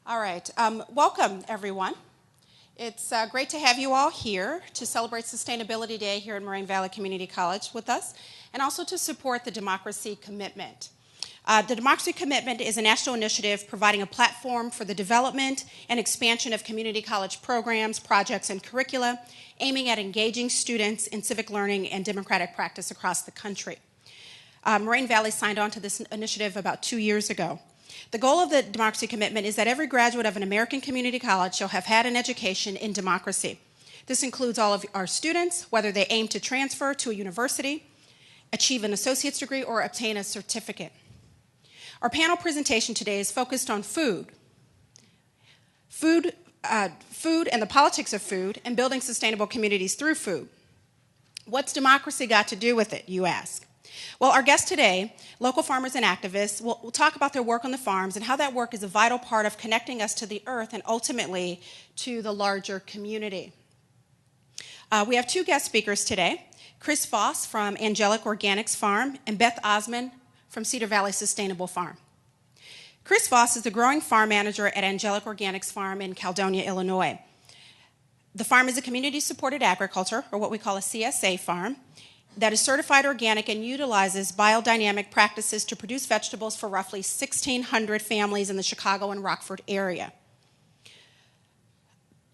All right. Welcome, everyone. It's great to have you all here to celebrate Sustainability Day here at Moraine Valley Community College with us, and also to support the Democracy Commitment. The Democracy Commitment is a national initiative providing a platform for the development and expansion of community college programs, projects, and curricula, aiming at engaging students in civic learning and democratic practice across the country. Moraine Valley signed on to this initiative about 2 years ago. The goal of the Democracy Commitment is that every graduate of an American community college shall have had an education in democracy. This includes all of our students, whether they aim to transfer to a university, achieve an associate's degree, or obtain a certificate. Our panel presentation today is focused on food and the politics of food, and building sustainable communities through food. What's democracy got to do with it, you ask? Well, our guests today, local farmers and activists, will talk about their work on the farms and how that work is a vital part of connecting us to the earth and ultimately to the larger community. We have two guest speakers today, Chris Voss from Angelic Organics Farm and Beth Osman from Cedar Valley Sustainable Farm. Chris Voss is the growing farm manager at Angelic Organics Farm in Caledonia, Illinois. The farm is a community-supported agriculture, or what we call a CSA farm, that is certified organic and utilizes biodynamic practices to produce vegetables for roughly 1,600 families in the Chicago and Rockford area.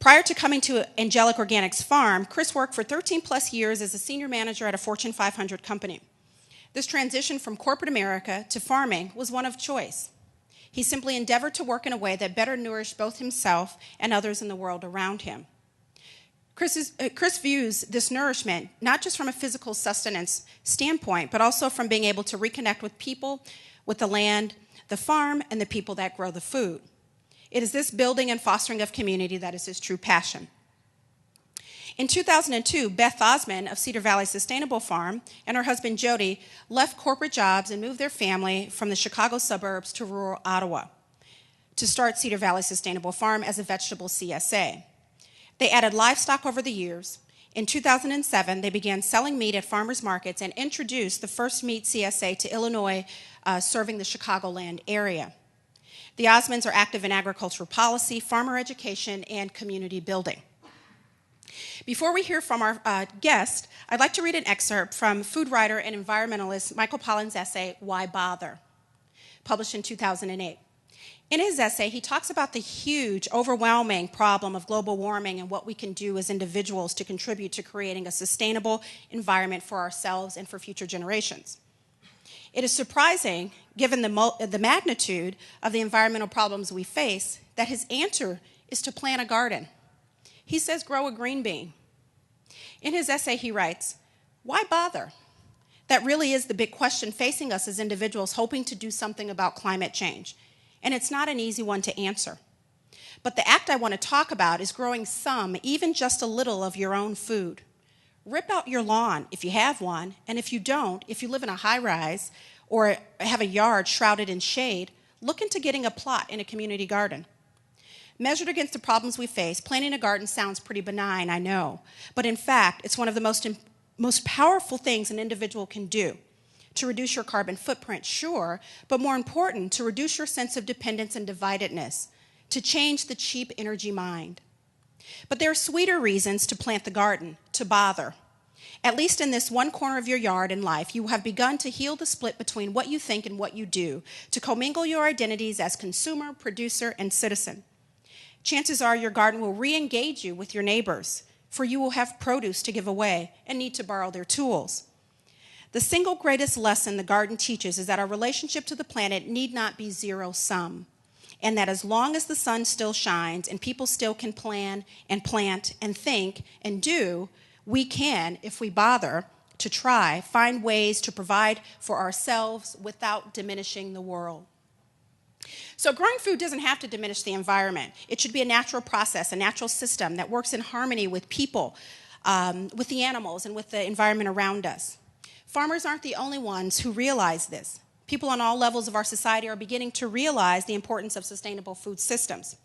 Prior to coming to Angelic Organics Farm, Chris worked for 13 plus years as a senior manager at a Fortune 500 company. This transition from corporate America to farming was one of choice. He simply endeavored to work in a way that better nourished both himself and others in the world around him. Chris views this nourishment not just from a physical sustenance standpoint, but also from being able to reconnect with people, with the land, the farm, and the people that grow the food. It is this building and fostering of community that is his true passion. In 2002, Beth Osman of Cedar Valley Sustainable Farm and her husband Jody left corporate jobs and moved their family from the Chicago suburbs to rural Ottawa to start Cedar Valley Sustainable Farm as a vegetable CSA. They added livestock over the years. In 2007, they began selling meat at farmers markets and introduced the first meat CSA to Illinois, serving the Chicagoland area. The Osmonds are active in agricultural policy, farmer education, and community building. Before we hear from our guest, I'd like to read an excerpt from food writer and environmentalist Michael Pollan's essay, Why Bother?, published in 2008. In his essay, he talks about the huge, overwhelming problem of global warming and what we can do as individuals to contribute to creating a sustainable environment for ourselves and for future generations. It is surprising, given the magnitude of the environmental problems we face, that his answer is to plant a garden. He says, grow a green bean. In his essay, he writes, why bother? That really is the big question facing us as individuals hoping to do something about climate change. And it's not an easy one to answer. But the act I want to talk about is growing some, even just a little, of your own food. Rip out your lawn if you have one, and if you don't, if you live in a high-rise or have a yard shrouded in shade, look into getting a plot in a community garden. Measured against the problems we face, planting a garden sounds pretty benign, I know. But in fact, it's one of the most powerful things an individual can do. To reduce your carbon footprint, sure, but more important, to reduce your sense of dependence and dividedness, to change the cheap energy mind. But there are sweeter reasons to plant the garden, to bother. At least in this one corner of your yard and life, you have begun to heal the split between what you think and what you do, to commingle your identities as consumer, producer, and citizen. Chances are your garden will re-engage you with your neighbors, for you will have produce to give away and need to borrow their tools. The single greatest lesson the garden teaches is that our relationship to the planet need not be zero-sum, and that as long as the sun still shines and people still can plan and plant and think and do, we can, if we bother to try, find ways to provide for ourselves without diminishing the world. So growing food doesn't have to diminish the environment. It should be a natural process, a natural system that works in harmony with people, with the animals, and with the environment around us. Farmers aren't the only ones who realize this. People on all levels of our society are beginning to realize the importance of sustainable food systems.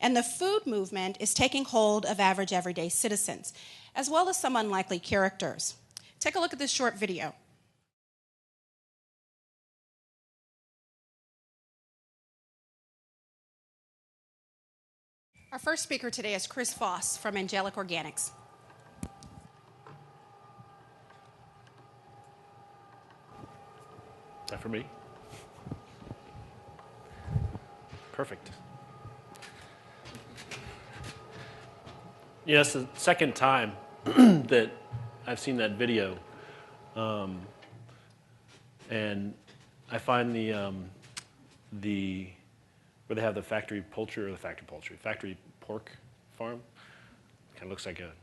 And the food movement is taking hold of average, everyday citizens, as well as some unlikely characters. Take a look at this short video. Our first speaker today is Chris Foss from Angelic Organics. Is that for me? Perfect. Yeah, it's the second time that I've seen that video, and I find the where they have the factory pork farm. Kind of looks like a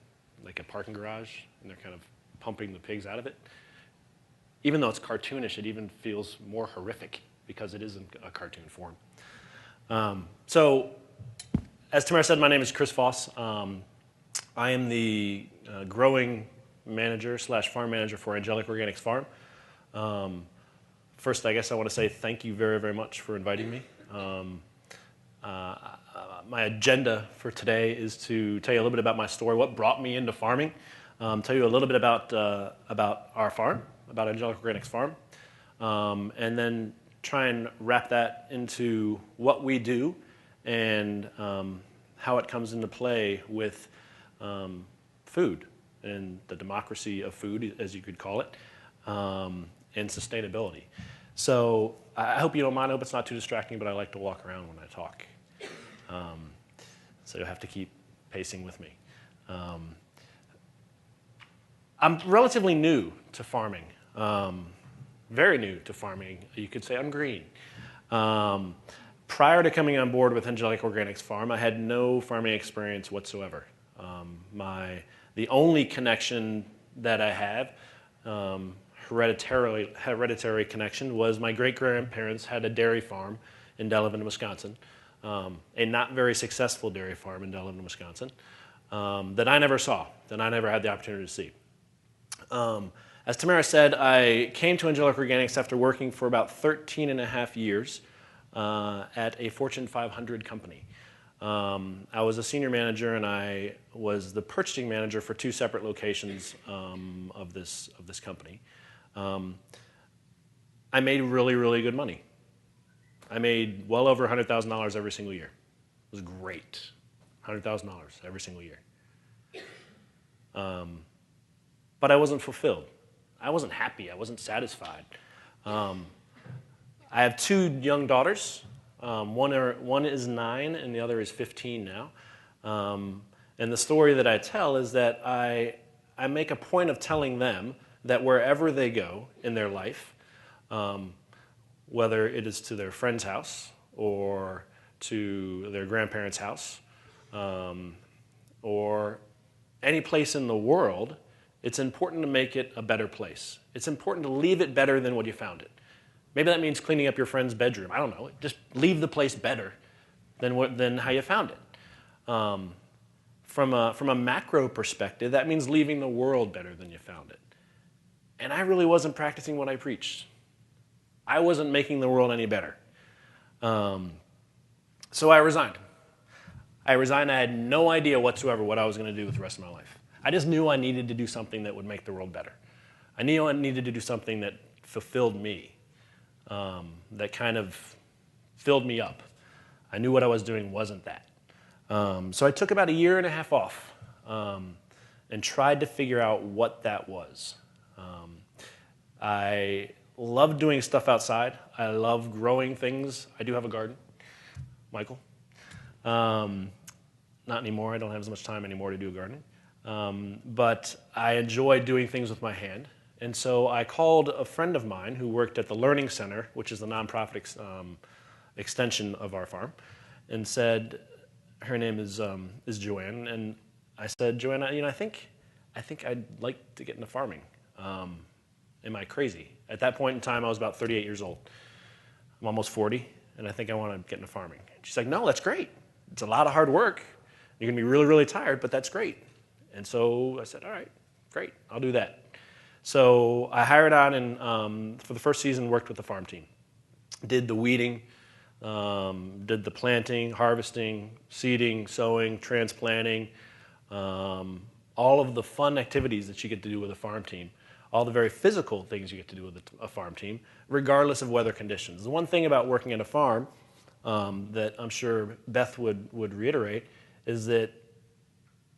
parking garage, and they're kind of pumping the pigs out of it. Even though it's cartoonish, it even feels more horrific because it isn't a cartoon form. So, as Tamara said, my name is Chris Foss. I am the growing manager / farm manager for Angelic Organics Farm. First, I guess I want to say thank you very, very much for inviting me. My agenda for today is to tell you a little bit about my story, what brought me into farming, tell you a little bit about our farm, about Angelic Organics Farm, and then try and wrap that into what we do and how it comes into play with food and the democracy of food, as you could call it, and sustainability. So I hope you don't mind. I hope it's not too distracting, but I like to walk around when I talk. So you'll have to keep pacing with me. I'm relatively new to farming, very new to farming. You could say I'm green. Prior to coming on board with Angelic Organics Farm, I had no farming experience whatsoever. The only connection that I have, hereditary connection, was my great-grandparents had a dairy farm in Delavan, Wisconsin, a not very successful dairy farm in Delavan, Wisconsin, that I never saw, that I never had the opportunity to see. As Tamara said, I came to Angelic Organics after working for about 13 and a half years at a Fortune 500 company. I was a senior manager, and I was the purchasing manager for 2 separate locations of this company. I made really, really good money. I made well over $100,000 every single year. It was great, $100,000 every single year. But I wasn't fulfilled. I wasn't happy. I wasn't satisfied. I have 2 young daughters. One is 9 and the other is 15 now. And the story that I tell is that I make a point of telling them that wherever they go in their life, whether it is to their friend's house or to their grandparents' house or any place in the world, it's important to make it a better place. It's important to leave it better than what you found it. Maybe that means cleaning up your friend's bedroom. I don't know. Just leave the place better than how you found it. From a macro perspective, that means leaving the world better than you found it. And I really wasn't practicing what I preached. I wasn't making the world any better. So I resigned. I had no idea whatsoever what I was going to do with the rest of my life. I just knew I needed to do something that would make the world better. I knew I needed to do something that fulfilled me, that kind of filled me up. I knew what I was doing wasn't that. So I took about a year and a half off and tried to figure out what that was. I love doing stuff outside. I love growing things. I do have a garden, Michael. Not anymore. I don't have as much time anymore to do gardening. But I enjoy doing things with my hand. And so I called a friend of mine who worked at the Learning Center, which is the nonprofit extension of our farm, and said, her name is Joanne, and I said, Joanne, I think I'd like to get into farming. Am I crazy? At that point in time, I was about 38 years old. I'm almost 40, and I think I want to get into farming. She's like, no, that's great. It's a lot of hard work. You're going to be really, really tired, but that's great. And so I said, all right, great, I'll do that. So I hired on and for the first season worked with the farm team. Did the weeding, did the planting, harvesting, seeding, sowing, transplanting, all of the fun activities that you get to do with a farm team, all the very physical things you get to do with a farm team, regardless of weather conditions. The one thing about working at a farm that I'm sure Beth would reiterate is that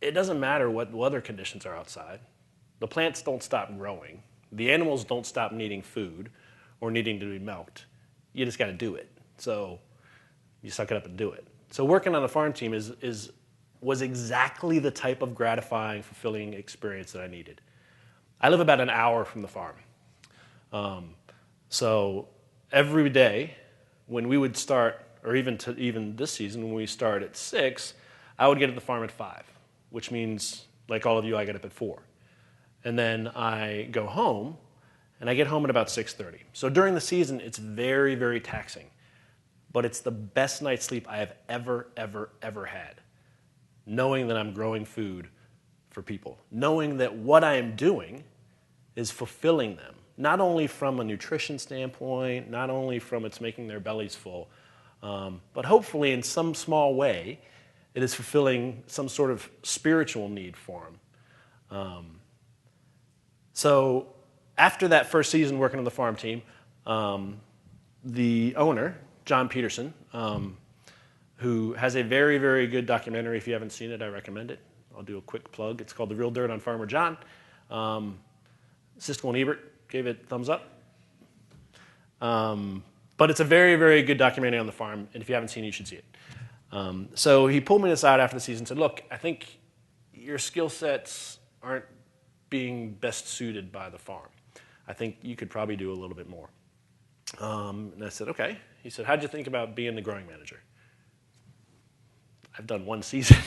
it doesn't matter what weather conditions are outside. The plants don't stop growing. The animals don't stop needing food or needing to be milked. You just got to do it. So you suck it up and do it. So working on the farm team was exactly the type of gratifying, fulfilling experience that I needed. I live about an hour from the farm. So every day when we would start, or even this season when we start at 6, I would get at the farm at 5, which means, like all of you, I get up at 4. And then I go home, and I get home at about 6:30. So during the season, it's very, very taxing. But it's the best night's sleep I have ever, ever, ever had. Knowing that I'm growing food for people. Knowing that what I am doing is fulfilling them. Not only from a nutrition standpoint, not only from it's making their bellies full, but hopefully in some small way, it is fulfilling some sort of spiritual need for them. So after that first season working on the farm team, the owner, John Peterson, who has a very, very good documentary. If you haven't seen it, I recommend it. I'll do a quick plug. It's called The Real Dirt on Farmer John. Siskel and Ebert gave it thumbs up. But it's a very, very good documentary on the farm, and if you haven't seen it, you should see it. So he pulled me aside after the season and said, look, I think your skill sets aren't being best suited by the farm. I think you could probably do a little bit more. And I said, okay. He said, how'd you think about being the growing manager? I've done one season,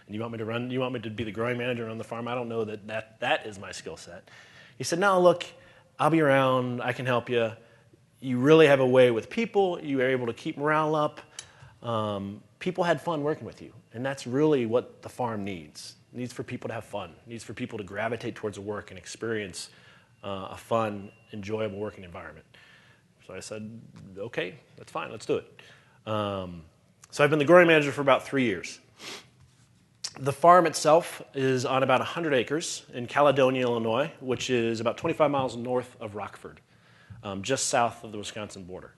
and you want me to be the growing manager on the farm? I don't know that is my skill set. He said, no, look, I'll be around, I can help you. You really have a way with people, you are able to keep morale up. People had fun working with you, and that's really what the farm needs. It needs for people to have fun. It needs for people to gravitate towards the work and experience a fun, enjoyable working environment. So I said, okay, that's fine, let's do it. So I've been the growing manager for about 3 years. The farm itself is on about 100 acres in Caledonia, Illinois, which is about 25 miles north of Rockford, just south of the Wisconsin border.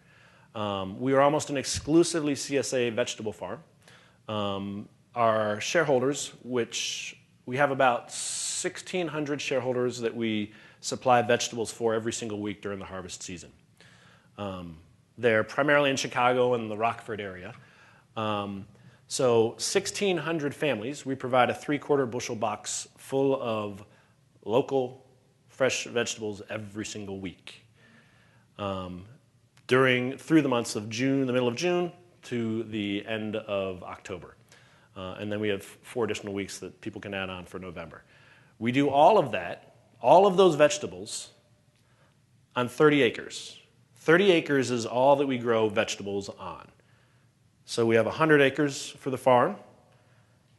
We are almost an exclusively CSA vegetable farm. Our shareholders, which we have about 1,600 shareholders that we supply vegetables for every single week during the harvest season. They're primarily in Chicago and the Rockford area. So 1,600 families, we provide a 3/4 bushel box full of local fresh vegetables every single week. Through the months of June, the middle of June, to the end of October. And then we have 4 additional weeks that people can add on for November. We do all of that, all of those vegetables, on 30 acres. 30 acres is all that we grow vegetables on. So we have 100 acres for the farm.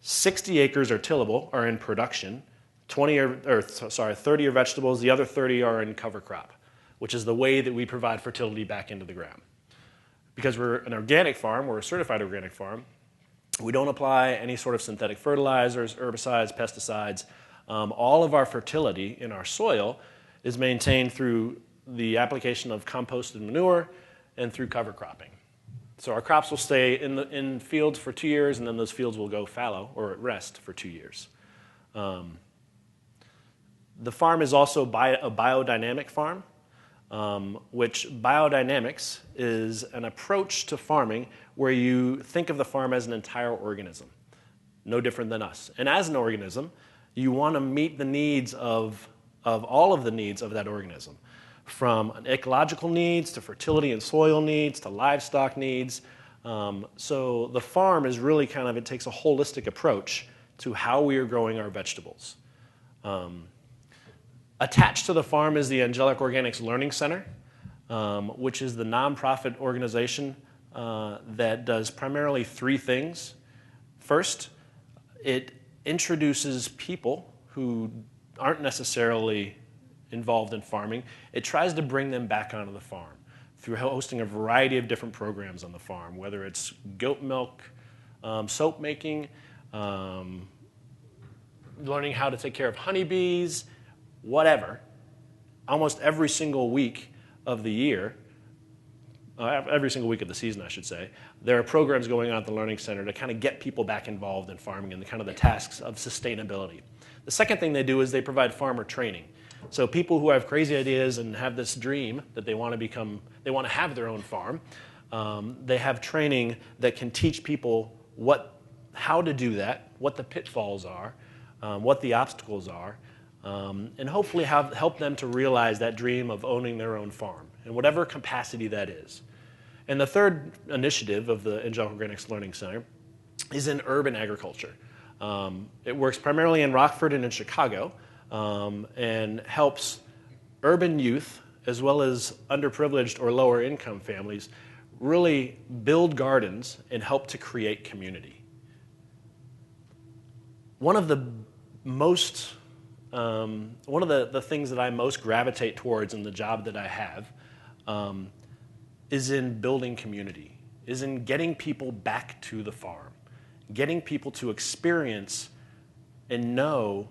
60 acres are tillable, are in production. 30 are vegetables. The other 30 are in cover crop, which is the way that we provide fertility back into the ground. Because we're an organic farm, we're a certified organic farm, we don't apply any sort of synthetic fertilizers, herbicides, pesticides. All of our fertility in our soil is maintained through the application of composted manure and through cover cropping. So our crops will stay in fields for 2 years, and then those fields will go fallow or at rest for 2 years. The farm is also a biodynamic farm, which biodynamics is an approach to farming where you think of the farm as an entire organism, no different than us. And as an organism, you want to meet the needs of all of the needs of that organism, from ecological needs to fertility and soil needs to livestock needs. So the farm is really it takes a holistic approach to how we are growing our vegetables. Attached to the farm is the Angelic Organics Learning Center, which is the nonprofit organization that does primarily 3 things. First, it introduces people who aren't necessarily involved in farming. It tries to bring them back onto the farm through hosting a variety of different programs on the farm, whether it's goat milk, soap making, learning how to take care of honeybees, whatever. Almost every single week of the year, every single week of the season, I should say, there are programs going on at the Learning Center to kind of get people back involved in farming and the kind of the tasks of sustainability. The second thing they do is they provide farmer training. So people who have crazy ideas and have this dream that they want to have their own farm, they have training that can teach people how to do that, what the pitfalls are, what the obstacles are, and hopefully help them to realize that dream of owning their own farm in whatever capacity that is. And the third initiative of the Angelic Organics Learning Center is in urban agriculture. It works primarily in Rockford and in Chicago, and helps urban youth as well as underprivileged or lower income families really build gardens and help to create community. One of the things that I most gravitate towards in the job that I have is in building community, is in getting people back to the farm, getting people to experience and know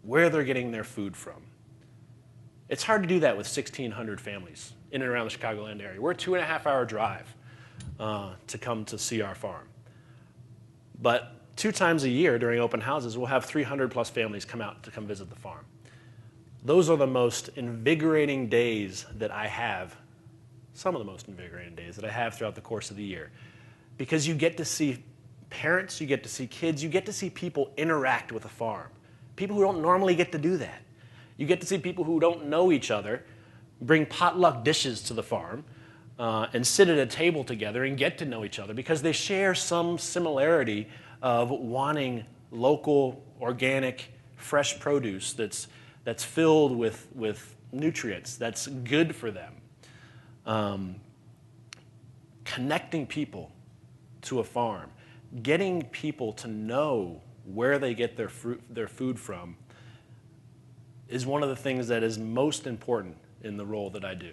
where they're getting their food from. It's hard to do that with 1,600 families in and around the Chicagoland area. We're a 2.5-hour drive to come to see our farm. But 2 times a year during open houses, we'll have 300 plus families come out to come visit the farm. Those are the most invigorating days that I have, some of the most invigorating days that I have throughout the course of the year. Because you get to see parents, you get to see kids, you get to see people interact with a farm. People who don't normally get to do that. You get to see people who don't know each other bring potluck dishes to the farm and sit at a table together and get to know each other because they share some similarity of wanting local, organic, fresh produce that's filled with nutrients, that's good for them. Connecting people to a farm, getting people to know where they get their food from is one of the things that is most important in the role that I do.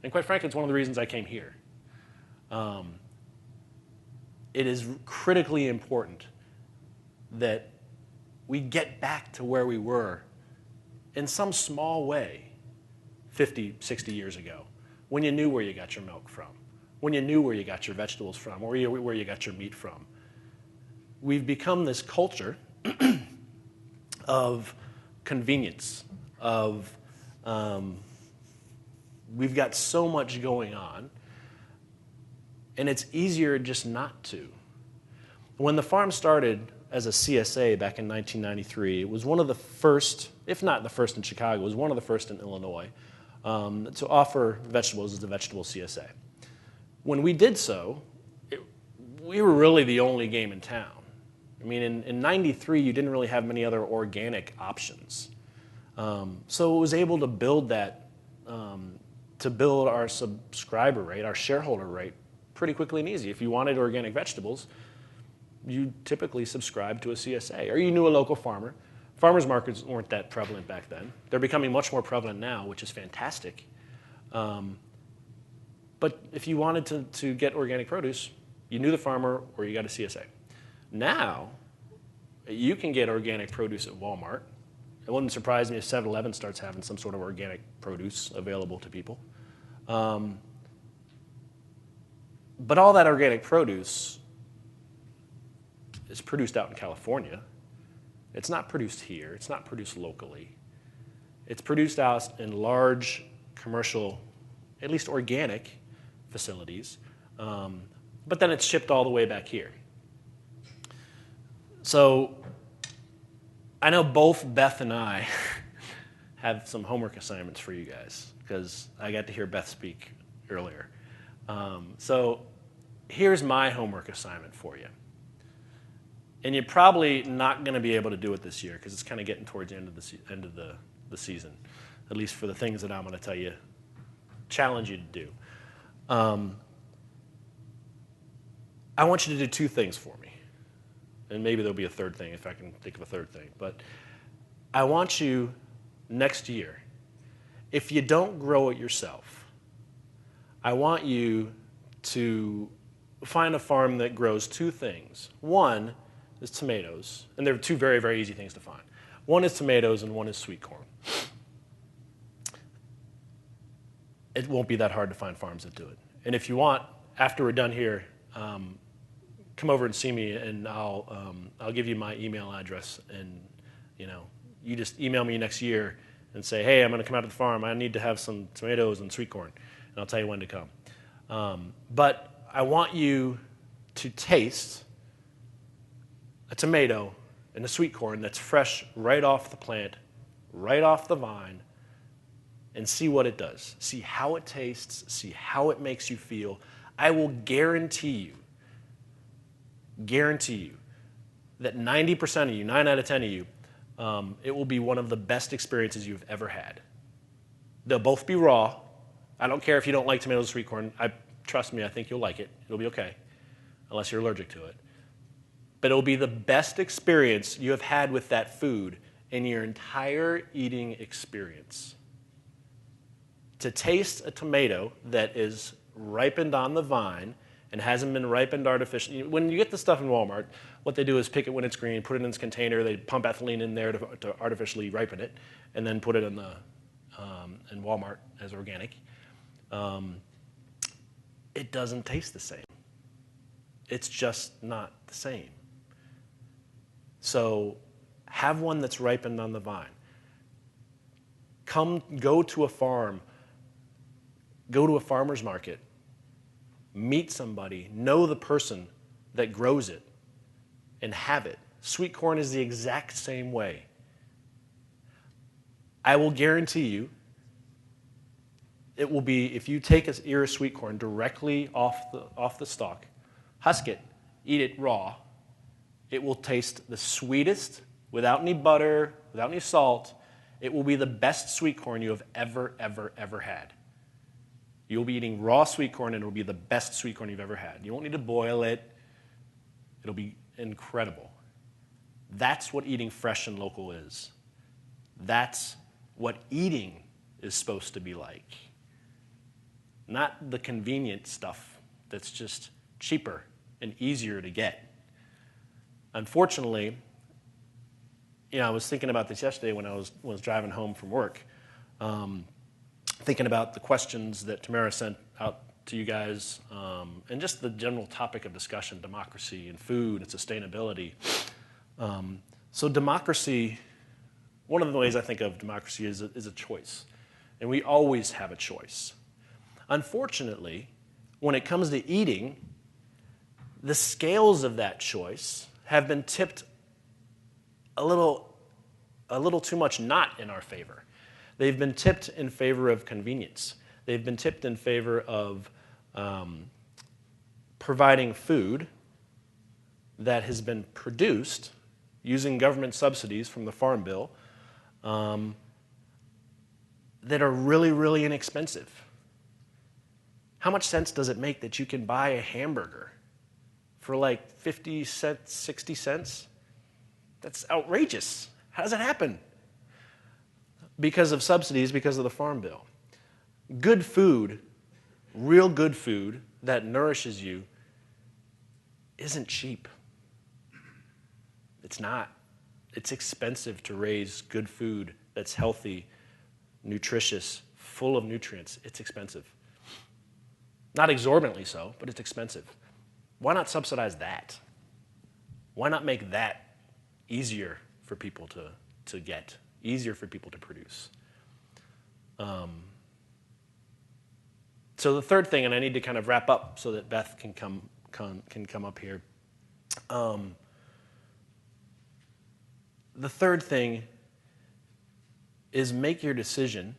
And quite frankly, it's one of the reasons I came here. It is critically important that we get back to where we were in some small way 50, 60 years ago, when you knew where you got your milk from, when you knew where you got your vegetables from, or where you got your meat from. We've become this culture of convenience, we've got so much going on, and it's easier just not to. When the farm started as a CSA back in 1993, it was one of the first, if not the first in Chicago, it was one of the first in Illinois to offer vegetables as a vegetable CSA. When we did so, we were really the only game in town. I mean, in 93, you didn't really have many other organic options. So it was able to build that, to build our subscriber rate, our shareholder rate, pretty quickly and easy. If you wanted organic vegetables, you typically subscribed to a CSA, or you knew a local farmer. Farmers markets weren't that prevalent back then. They're becoming much more prevalent now, which is fantastic. But if you wanted to get organic produce, you knew the farmer or you got a CSA. Now, you can get organic produce at Walmart. It wouldn't surprise me if 7-Eleven starts having some sort of organic produce available to people. But all that organic produce is produced out in California. It's not produced here. It's not produced locally. It's produced out in large commercial, at least organic, facilities. But then it's shipped all the way back here. So I know both Beth and I have some homework assignments for you guys because I got to hear Beth speak earlier. So here's my homework assignment for you. And you're probably not going to be able to do it this year because it's kind of getting towards the end of the season, at least for the things that I'm going to tell you, challenge you to do. I want you to do 2 things for me. And maybe there'll be a third thing if I can think of a third thing. But I want you next year, if you don't grow it yourself, I want you to find a farm that grows 2 things. One is tomatoes, and they're 2 very, very easy things to find. One is tomatoes and one is sweet corn. it won't be that hard to find farms that do it. And if you want, after we're done here, come over and see me, and I'll give you my email address, and you just email me next year and say, hey, I'm going to come out to the farm. I need to have some tomatoes and sweet corn, and I'll tell you when to come. But I want you to taste a tomato and a sweet corn that's fresh right off the plant, right off the vine, and see what it does. See how it tastes, see how it makes you feel. I will guarantee you that 90% of you, 9 out of 10 of you, it will be one of the best experiences you've ever had. They'll both be raw. I don't care if you don't like tomatoes or sweet corn. Trust me, I think you'll like it. It'll be okay, unless you're allergic to it. But it'll be the best experience you have had with that food in your entire eating experience. To taste a tomato that is ripened on the vine and hasn't been ripened artificially. When you get the stuff in Walmart, what they do is pick it when it's green, put it in its container, they pump ethylene in there to artificially ripen it, and then put it in Walmart as organic. It doesn't taste the same. It's just not the same. So have one that's ripened on the vine. Go to a farm, go to a farmer's market, meet somebody, know the person that grows it, and have it. Sweet corn is the exact same way. I will guarantee you it will be, if you take an ear of sweet corn directly off the stalk, husk it, eat it raw, it will taste the sweetest, without any butter, without any salt. It will be the best sweet corn you have ever, ever, ever had. You'll be eating raw sweet corn, and it will be the best sweet corn you've ever had. You won't need to boil it. It'll be incredible. That's what eating fresh and local is. That's what eating is supposed to be like. Not the convenient stuff that's just cheaper and easier to get. Unfortunately, I was thinking about this yesterday when I was driving home from work, thinking about the questions that Tamara sent out to you guys, and just the general topic of discussion, democracy and food and sustainability. So democracy, one of the ways I think of democracy is a choice, and we always have a choice. Unfortunately, when it comes to eating, the scales of that choice have been tipped a little too much not in our favor. They've been tipped in favor of convenience. They've been tipped in favor of providing food that has been produced using government subsidies from the Farm Bill that are really, really inexpensive. How much sense does it make that you can buy a hamburger for like 50 cents, 60 cents? That's outrageous. How does that happen? Because of subsidies, because of the Farm Bill. Good food, real good food that nourishes you isn't cheap. It's not. It's expensive to raise good food that's healthy, nutritious, full of nutrients. It's expensive. Not exorbitantly so, but it's expensive. Why not subsidize that? Why not make that easier for people to get, easier for people to produce? So the third thing, and I need to kind of wrap up so that Beth can come up here. The third thing is make your decision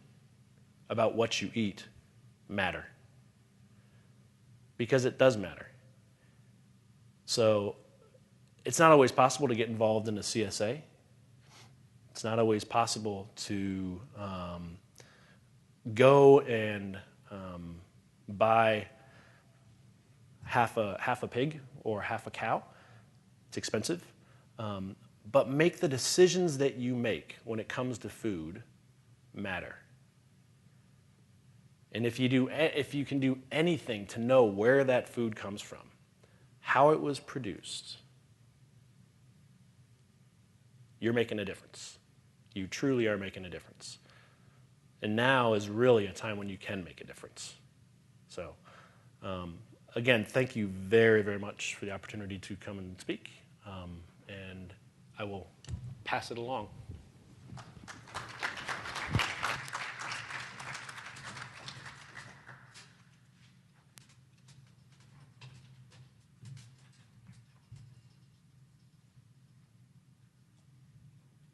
about what you eat matter. Because it does matter. So it's not always possible to get involved in a CSA. It's not always possible to go and buy half a pig or half a cow. It's expensive. But make the decisions that you make when it comes to food matter. And if you can do anything to know where that food comes from, how it was produced, you're making a difference. You truly are making a difference. And now is really a time when you can make a difference. So again, thank you very, very much for the opportunity to come and speak. And I will pass it along.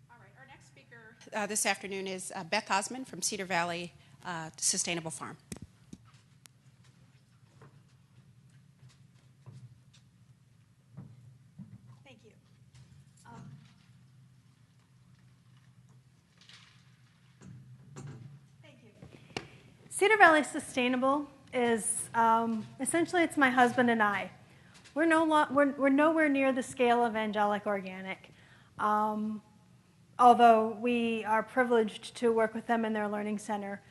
All right, our next speaker this afternoon is Beth Osmond from Cedar Valley Sustainable Farm. Thank you. Thank you. Cedar Valley Sustainable is essentially it's my husband and I. We're nowhere near the scale of Angelic Organic, although we are privileged to work with them in their learning center.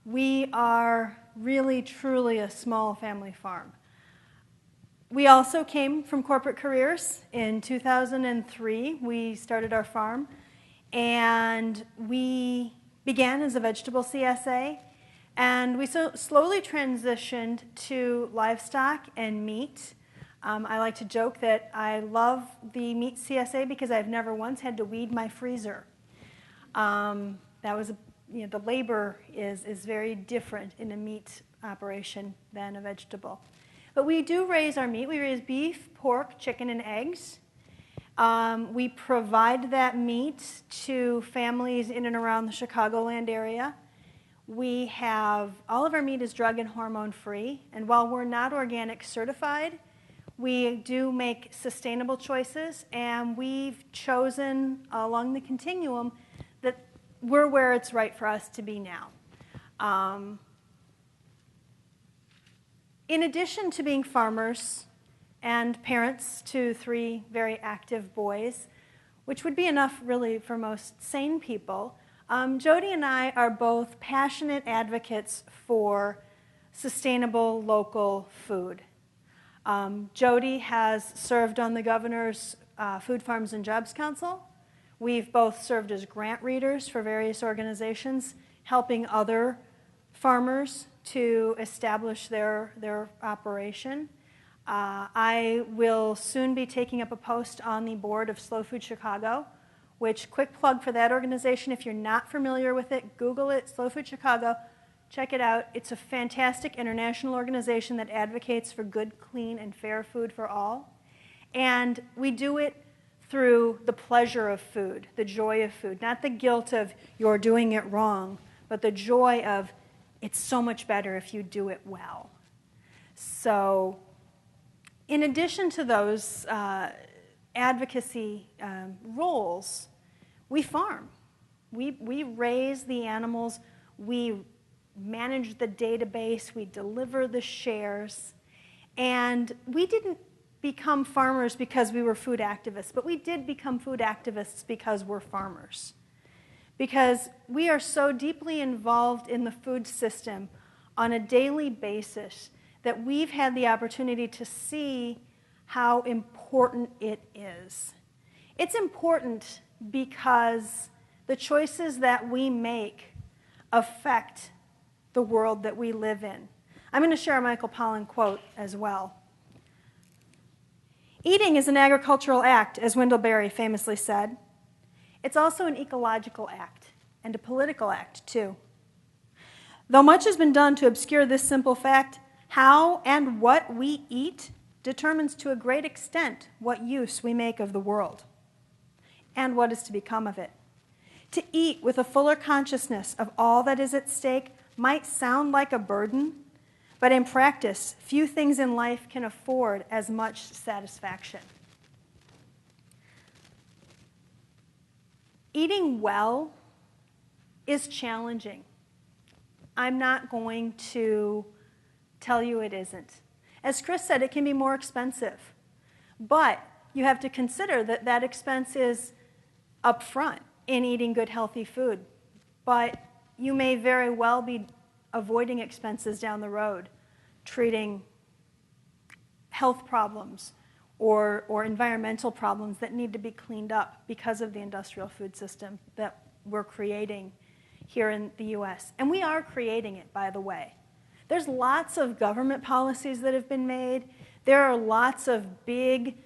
We are really, truly a small family farm. We also came from corporate careers. In 2003, we started our farm, and we began as a vegetable CSA, and we slowly transitioned to livestock and meat. I like to joke that I love the meat CSA because I've never once had to weed my freezer. That was, the labor is very different in a meat operation than a vegetable. But we do raise our meat. We raise beef, pork, chicken, and eggs. We provide that meat to families in and around the Chicagoland area. We have, all of our meat is drug and hormone free. And while we're not organic certified, we do make sustainable choices. And we've chosen along the continuum that we're where it's right for us to be now. In addition to being farmers and parents to 3 very active boys, which would be enough really for most sane people, Jody and I are both passionate advocates for sustainable local food. Jody has served on the governor's Food Farms and Jobs Council. We've both served as grant readers for various organizations, helping other farmers to establish their operation. I will soon be taking up a post on the board of Slow Food Chicago, which, quick plug for that organization, if you're not familiar with it, Google it, Slow Food Chicago, check it out. It's a fantastic international organization that advocates for good, clean, and fair food for all. And we do it through the pleasure of food, the joy of food, not the guilt of you're doing it wrong, but the joy of it's so much better if you do it well. So in addition to those advocacy roles, we farm. We raise the animals, we manage the database, we deliver the shares, and we didn't become farmers because we were food activists, but we did become food activists because we're farmers. Because we are so deeply involved in the food system on a daily basis that we've had the opportunity to see how important it is. It's important because the choices that we make affect the world that we live in. I'm going to share a Michael Pollan quote as well. Eating is an agricultural act, as Wendell Berry famously said. It's also an ecological act, and a political act, too. Though much has been done to obscure this simple fact, how and what we eat determines to a great extent what use we make of the world and what is to become of it. To eat with a fuller consciousness of all that is at stake might sound like a burden, but in practice, few things in life can afford as much satisfaction. Eating well is challenging. I'm not going to tell you it isn't. As Chris said, it can be more expensive. But you have to consider that that expense is upfront in eating good, healthy food. But you may very well be avoiding expenses down the road, treating health problems or environmental problems that need to be cleaned up because of the industrial food system that we're creating here in the US. And we are creating it, by the way. There's lots of government policies that have been made. There are lots of big,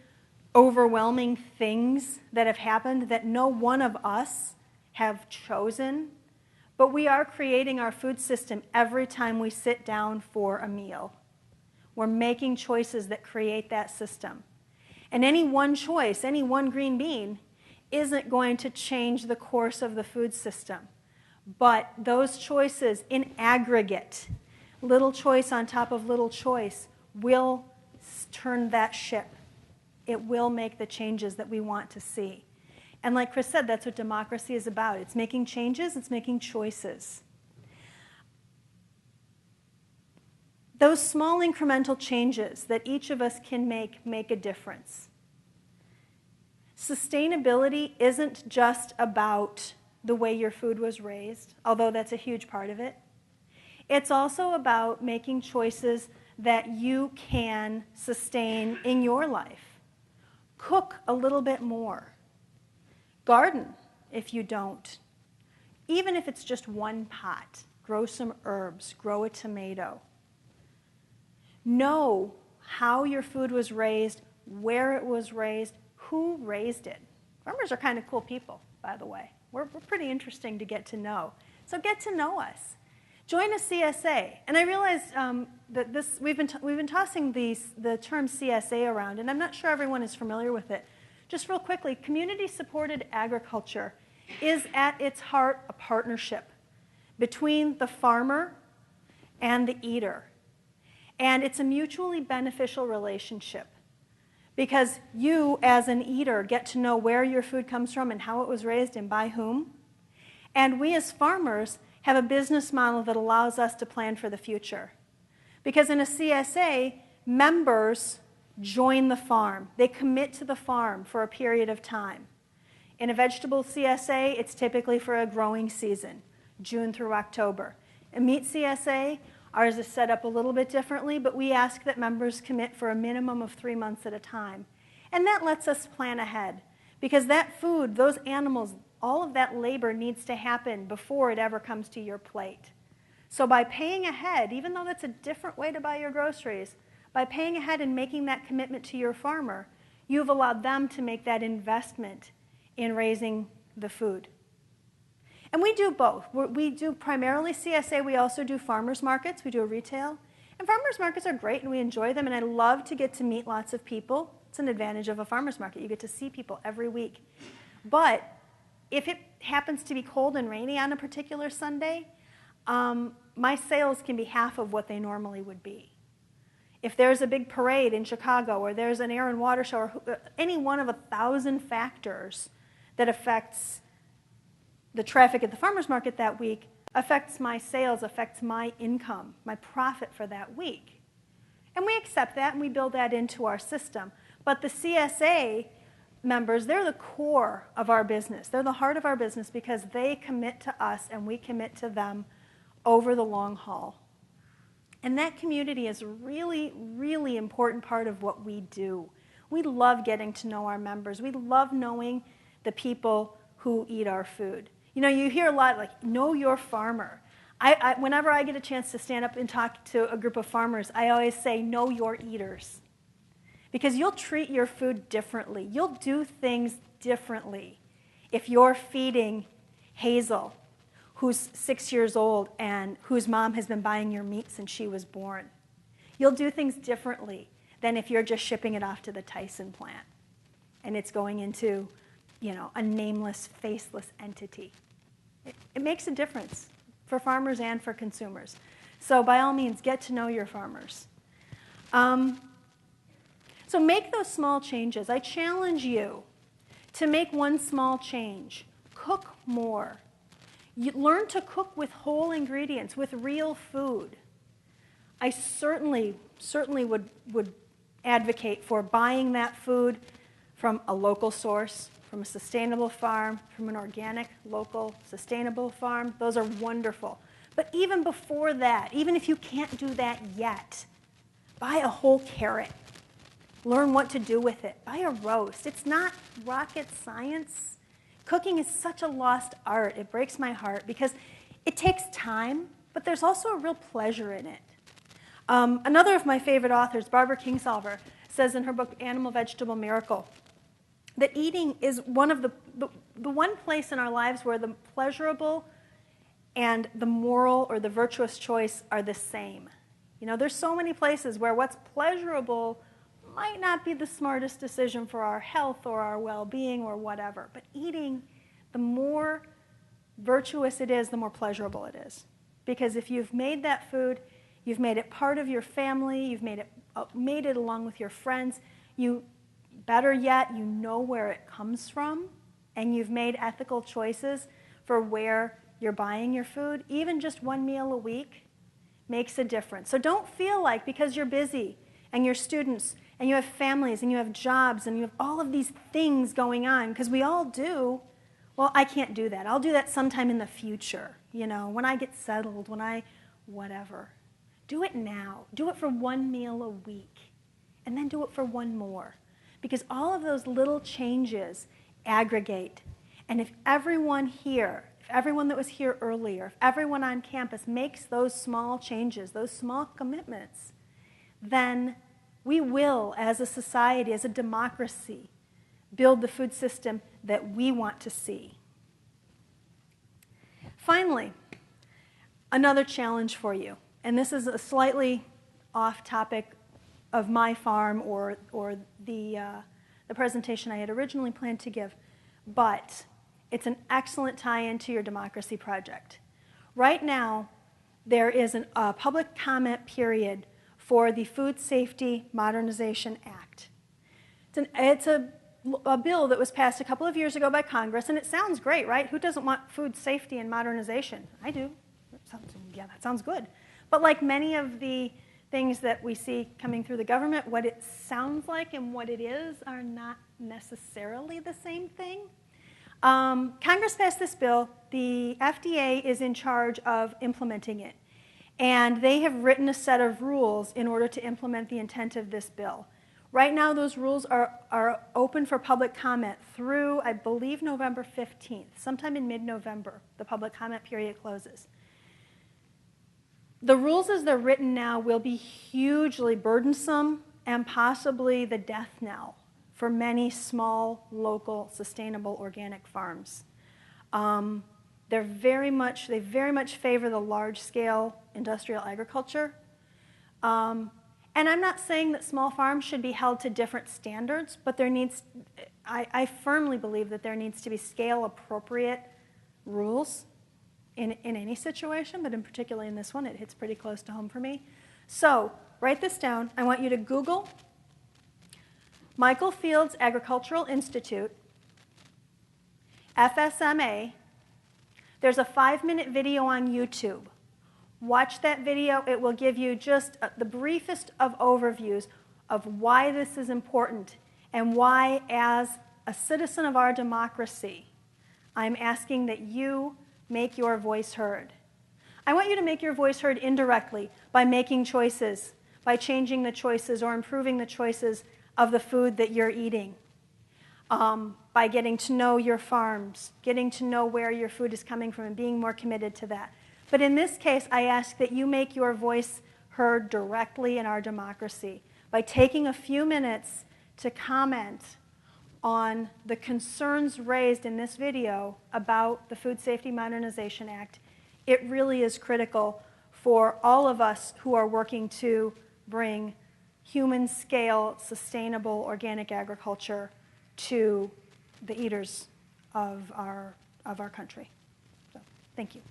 overwhelming things that have happened that no one of us have chosen. But we are creating our food system every time we sit down for a meal. We're making choices that create that system. And any one choice, any one green bean, isn't going to change the course of the food system. But those choices in aggregate, little choice on top of little choice, will turn that ship. It will make the changes that we want to see. And like Chris said, that's what democracy is about. It's making changes, it's making choices. Those small incremental changes that each of us can make a difference. Sustainability isn't just about the way your food was raised, although that's a huge part of it. It's also about making choices that you can sustain in your life. Cook a little bit more. Garden if you don't. Even if it's just one pot, grow some herbs, grow a tomato. Know how your food was raised, where it was raised, who raised it. Farmers are kind of cool people, by the way. We're pretty interesting to get to know. So get to know us. Join a CSA. And I realize that we've been tossing the term CSA around, and I'm not sure everyone is familiar with it. Just real quickly, community-supported agriculture is at its heart a partnership between the farmer and the eater. And it's a mutually beneficial relationship because you, as an eater, get to know where your food comes from and how it was raised and by whom. And we, as farmers, have a business model that allows us to plan for the future. Because in a CSA, members join the farm. They commit to the farm for a period of time. In a vegetable CSA, it's typically for a growing season, June through October. A meat CSA, ours is set up a little bit differently, but we ask that members commit for a minimum of 3 months at a time. And that lets us plan ahead. Because that food, those animals, all of that labor needs to happen before it ever comes to your plate. So by paying ahead, even though that's a different way to buy your groceries, by paying ahead and making that commitment to your farmer, you've allowed them to make that investment in raising the food. And we do both. We do primarily CSA. We also do farmers markets. We do retail. And farmers markets are great, and we enjoy them. And I love to get to meet lots of people. It's an advantage of a farmers market. You get to see people every week. But if it happens to be cold and rainy on a particular Sunday, my sales can be half of what they normally would be. If there's a big parade in Chicago, or there's an air and water show, or any one of 1,000 factors that affects the traffic at the farmer's market that week, affects my sales, affects my income, my profit for that week. And we accept that and we build that into our system. But the CSA members, they're the core of our business. They're the heart of our business because they commit to us and we commit to them over the long haul. And that community is a really, really important part of what we do. We love getting to know our members. We love knowing the people who eat our food. You know, you hear a lot like, know your farmer. Whenever I get a chance to stand up and talk to a group of farmers, I always say, know your eaters. Because you'll treat your food differently. You'll do things differently if you're feeding Hazel, who's 6 years old and whose mom has been buying your meat since she was born. You'll do things differently than if you're just shipping it off to the Tyson plant and it's going into, you know, a nameless, faceless entity. It makes a difference for farmers and for consumers. So by all means, get to know your farmers. So make those small changes. I challenge you to make one small change. Cook more. You learn to cook with whole ingredients, with real food. I certainly would advocate for buying that food from a local source, from a sustainable farm, from an organic, local, sustainable farm. Those are wonderful. But even before that, even if you can't do that yet, buy a whole carrot. Learn what to do with it. Buy a roast. It's not rocket science. Cooking is such a lost art. It breaks my heart because It takes time, but there's also a real pleasure in it. Another of my favorite authors, Barbara Kingsolver, says in her book, Animal Vegetable Miracle, that eating is one of the one place in our lives where the pleasurable and the moral or the virtuous choice are the same. You know, there's so many places where what's pleasurable might not be the smartest decision for our health or our well-being or whatever. But eating, the more virtuous it is, the more pleasurable it is. Because if you've made that food, you've made it part of your family, you've made it along with your friends, better yet, you know where it comes from, and you've made ethical choices for where you're buying your food, even just one meal a week makes a difference. So don't feel like because you're busy and you're students and you have families and you have jobs and you have all of these things going on, because we all do, well, I can't do that. I'll do that sometime in the future, you know, when I get settled, whatever. Do it now. Do it for one meal a week, and then do it for one more. Because all of those little changes aggregate. And if everyone here, if everyone that was here earlier, if everyone on campus makes those small changes, those small commitments, then we will, as a society, as a democracy, build the food system that we want to see. Finally, another challenge for you. And this is a slightly off topic of my farm or the presentation I had originally planned to give, but it's an excellent tie-in to your democracy project. Right now, there is a public comment period for the Food Safety Modernization Act. It's a bill that was passed a couple of years ago by Congress, and it sounds great, right? Who doesn't want food safety and modernization? I do. That sounds good. But like many of the things that we see coming through the government, what it sounds like and what it is are not necessarily the same thing. Congress passed this bill. The FDA is in charge of implementing it. And they have written a set of rules in order to implement the intent of this bill. Right now, those rules are open for public comment through, I believe, November 15th. Sometime in mid-November, the public comment period closes. The rules as they're written now will be hugely burdensome and possibly the death knell for many small, local, sustainable organic farms. They very much favor the large-scale industrial agriculture. And I'm not saying that small farms should be held to different standards, but I firmly believe that there needs to be scale-appropriate rules in any situation, but in particular in this one, it hits pretty close to home for me. So write this down. I want you to Google Michael Fields Agricultural Institute, FSMA. There's a 5-minute video on YouTube. Watch that video. It will give you just the briefest of overviews of why this is important and why, as a citizen of our democracy, I'm asking that you make your voice heard. I want you to make your voice heard indirectly by making choices, by changing the choices or improving the choices of the food that you're eating, by getting to know your farms, getting to know where your food is coming from and being more committed to that. But in this case, I ask that you make your voice heard directly in our democracy by taking a few minutes to comment on the concerns raised in this video about the Food Safety Modernization Act. It really is critical for all of us who are working to bring human-scale, sustainable organic agriculture to the eaters of our country. So, thank you.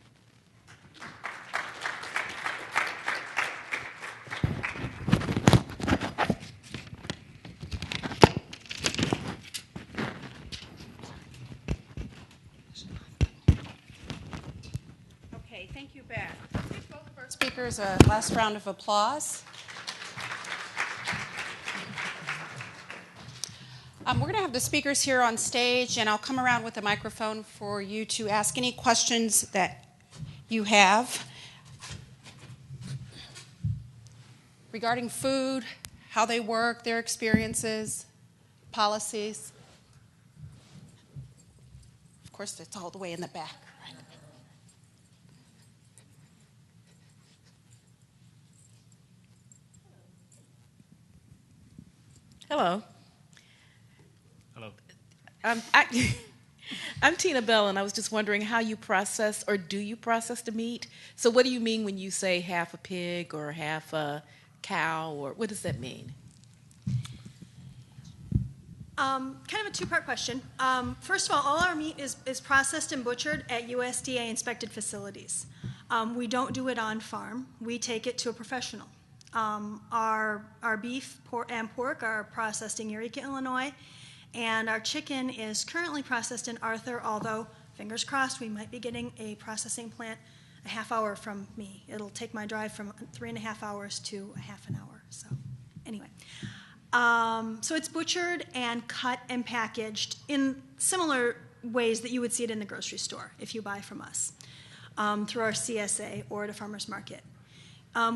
Okay, thank you, Beth. Let's give both of our speakers a last round of applause. We're going to have the speakers here on stage, and I'll come around with a microphone for you to ask any questions that you have regarding food, how they work, their experiences, policies. Of course, it's all the way in the back. Right? Hello. Hello. I'm Tina Bell, and I was just wondering how you process, or do you process the meat? So what do you mean when you say half a pig or half a cow, or what does that mean? Kind of a two-part question. First of all our meat is processed and butchered at USDA-inspected facilities. We don't do it on farm. We take it to a professional. Our beef and pork are processed in Eureka, Illinois, and our chicken is currently processed in Arthur, although, fingers crossed, we might be getting a processing plant a half hour from me. It'll take my drive from 3.5 hours to a half an hour. So anyway. So it's butchered and cut and packaged in similar ways that you would see it in the grocery store if you buy from us, through our CSA or at a farmer's market.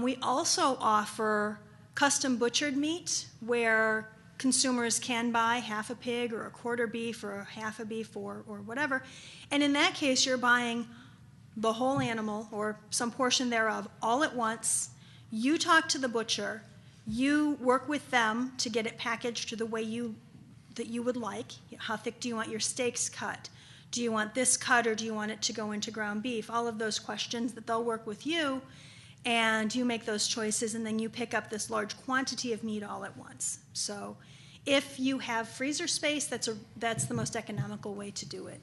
We also offer custom butchered meat where consumers can buy half a pig or a quarter beef or a half a beef or whatever. And in that case, you're buying the whole animal or some portion thereof all at once. You talk to the butcher. You work with them to get it packaged to the way that you would like. How thick do you want your steaks cut? Do you want this cut or do you want it to go into ground beef? All of those questions that they'll work with you, and you make those choices, and then you pick up this large quantity of meat all at once. So if you have freezer space, that's the most economical way to do it.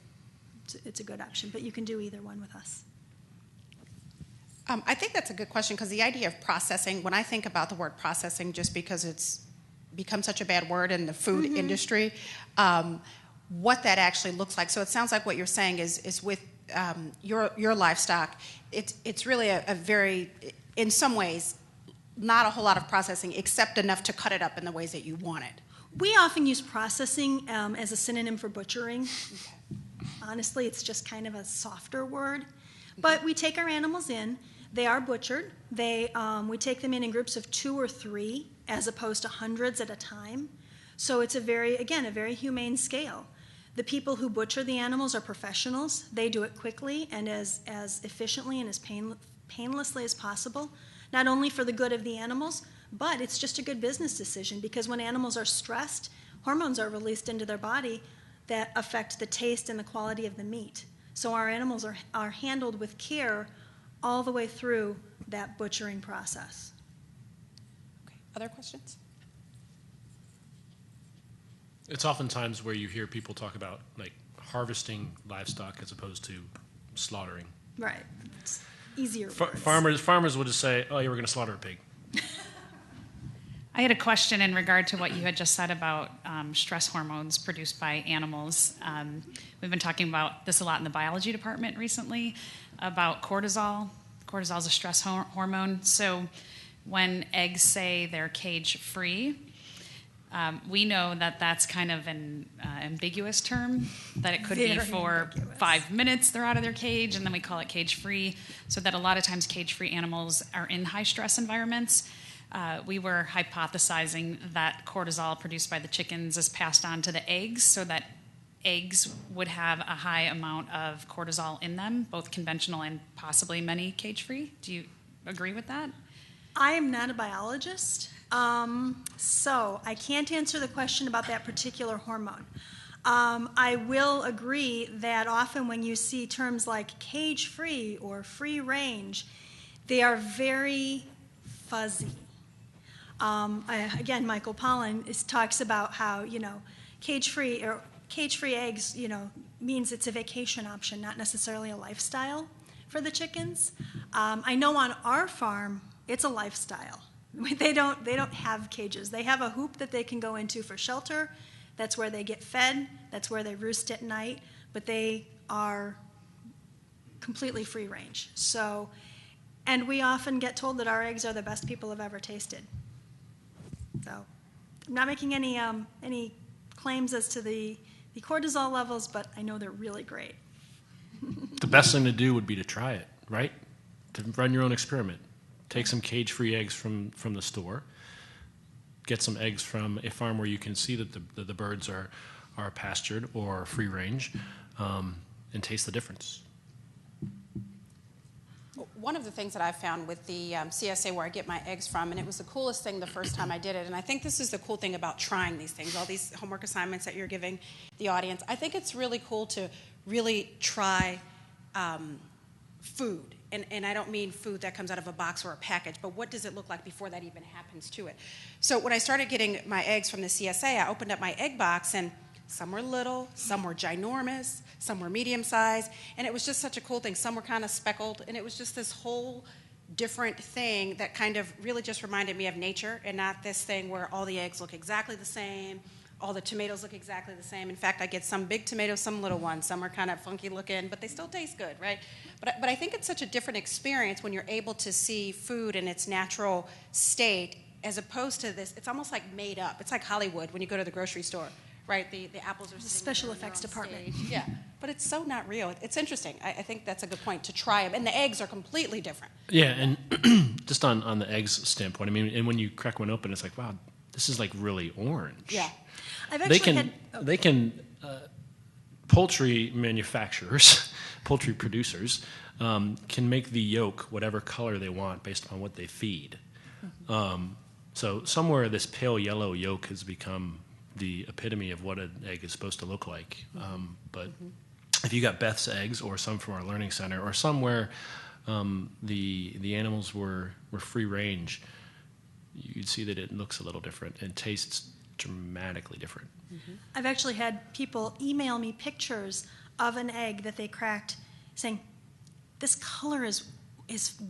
It's a good option, but you can do either one with us. I think that's a good question, because the idea of processing, when I think about the word processing, just because it's become such a bad word in the food industry, what that actually looks like. So it sounds like what you're saying is with your livestock, it's really a very, in some ways, not a whole lot of processing, except enough to cut it up in the ways that you want it. We often use processing as a synonym for butchering. Okay. Honestly, it's just kind of a softer word. But we take our animals in. They are butchered. We take them in groups of 2 or 3, as opposed to hundreds at a time. So it's a very humane scale. The people who butcher the animals are professionals. They do it quickly and as efficiently and as painlessly as possible, not only for the good of the animals, but it's just a good business decision, because when animals are stressed, hormones are released into their body that affect the taste and the quality of the meat. So our animals are handled with care all the way through that butchering process. Okay. Other questions? It's oftentimes where you hear people talk about like harvesting livestock as opposed to slaughtering. Right. It's easier. Farmers would just say, "Oh, yeah, we're going to slaughter a pig." I had a question in regard to what you had just said about stress hormones produced by animals. We've been talking about this a lot in the biology department recently, about cortisol. Cortisol is a stress hormone. So when eggs say they're cage-free, we know that that's kind of an ambiguous term, that it could be for ambiguous. 5 minutes they're out of their cage, and then we call it cage-free, so that a lot of times cage-free animals are in high-stress environments. We were hypothesizing that cortisol produced by the chickens is passed on to the eggs, so that eggs would have a high amount of cortisol in them, both conventional and possibly many cage-free. Do you agree with that? I am not a biologist, so I can't answer the question about that particular hormone. I will agree that often when you see terms like cage-free or free range, they are very fuzzy. Again, Michael Pollan talks about how, cage-free eggs, means it's a vacation option, not necessarily a lifestyle for the chickens. I know on our farm, it's a lifestyle. They don't have cages. They have a hoop that they can go into for shelter. That's where they get fed. That's where they roost at night. But they are completely free range. So, and we often get told that our eggs are the best people have ever tasted. So, I'm not making any claims as to the cortisol levels, but I know they're really great. The best thing to do would be to try it, right? To run your own experiment. Take some cage-free eggs from the store. Get some eggs from a farm where you can see that the birds are pastured or free range, and taste the difference. one of the things that I found with the CSA where I get my eggs from, and it was the coolest thing the first time I did it, and I think this is the cool thing about trying these things, all these homework assignments that you're giving the audience. I think it's really cool to really try food. And I don't mean food that comes out of a box or a package, but what does it look like before that even happens to it? So when I started getting my eggs from the CSA, I opened up my egg box, and some were little, some were ginormous, some were medium sized, and it was just such a cool thing. Some were kind of speckled, and it was just this whole different thing that kind of really just reminded me of nature, and not this thing where all the eggs look exactly the same, all the tomatoes look exactly the same. In fact, I get some big tomatoes, some little ones. Some are kind of funky looking, but they still taste good, right? But I think it's such a different experience when you're able to see food in its natural state as opposed to this. It's almost like made up. It's like Hollywood when you go to the grocery store, right? The apples are special effects department. Stage. Yeah, but it's so not real. It's interesting. I think that's a good point to try them. And the eggs are completely different. Yeah, and just on the eggs standpoint, I mean, and when you crack one open, it's like, wow, this is like really orange. Yeah. I've actually They can poultry manufacturers, poultry producers, can make the yolk whatever color they want based upon what they feed. So somewhere this pale yellow yolk has become the epitome of what an egg is supposed to look like. But if you got Beth's eggs, or some from our learning center, or somewhere the animals were free range, you'd see that it looks a little different and tastes dramatically different. I've actually had people email me pictures of an egg that they cracked saying, this color is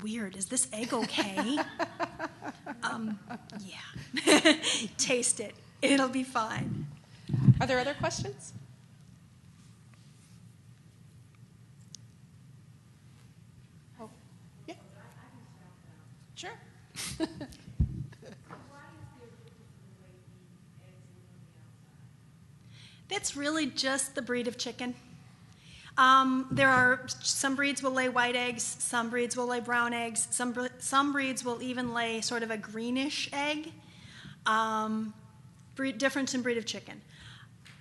weird. Is this egg okay? Yeah. Taste it. It'll be fine. Are there other questions? Oh, yeah. Sure. That's really just the breed of chicken. There are some breeds will lay white eggs, some breeds will lay brown eggs, some breeds will even lay sort of a greenish egg. Difference in breed of chicken.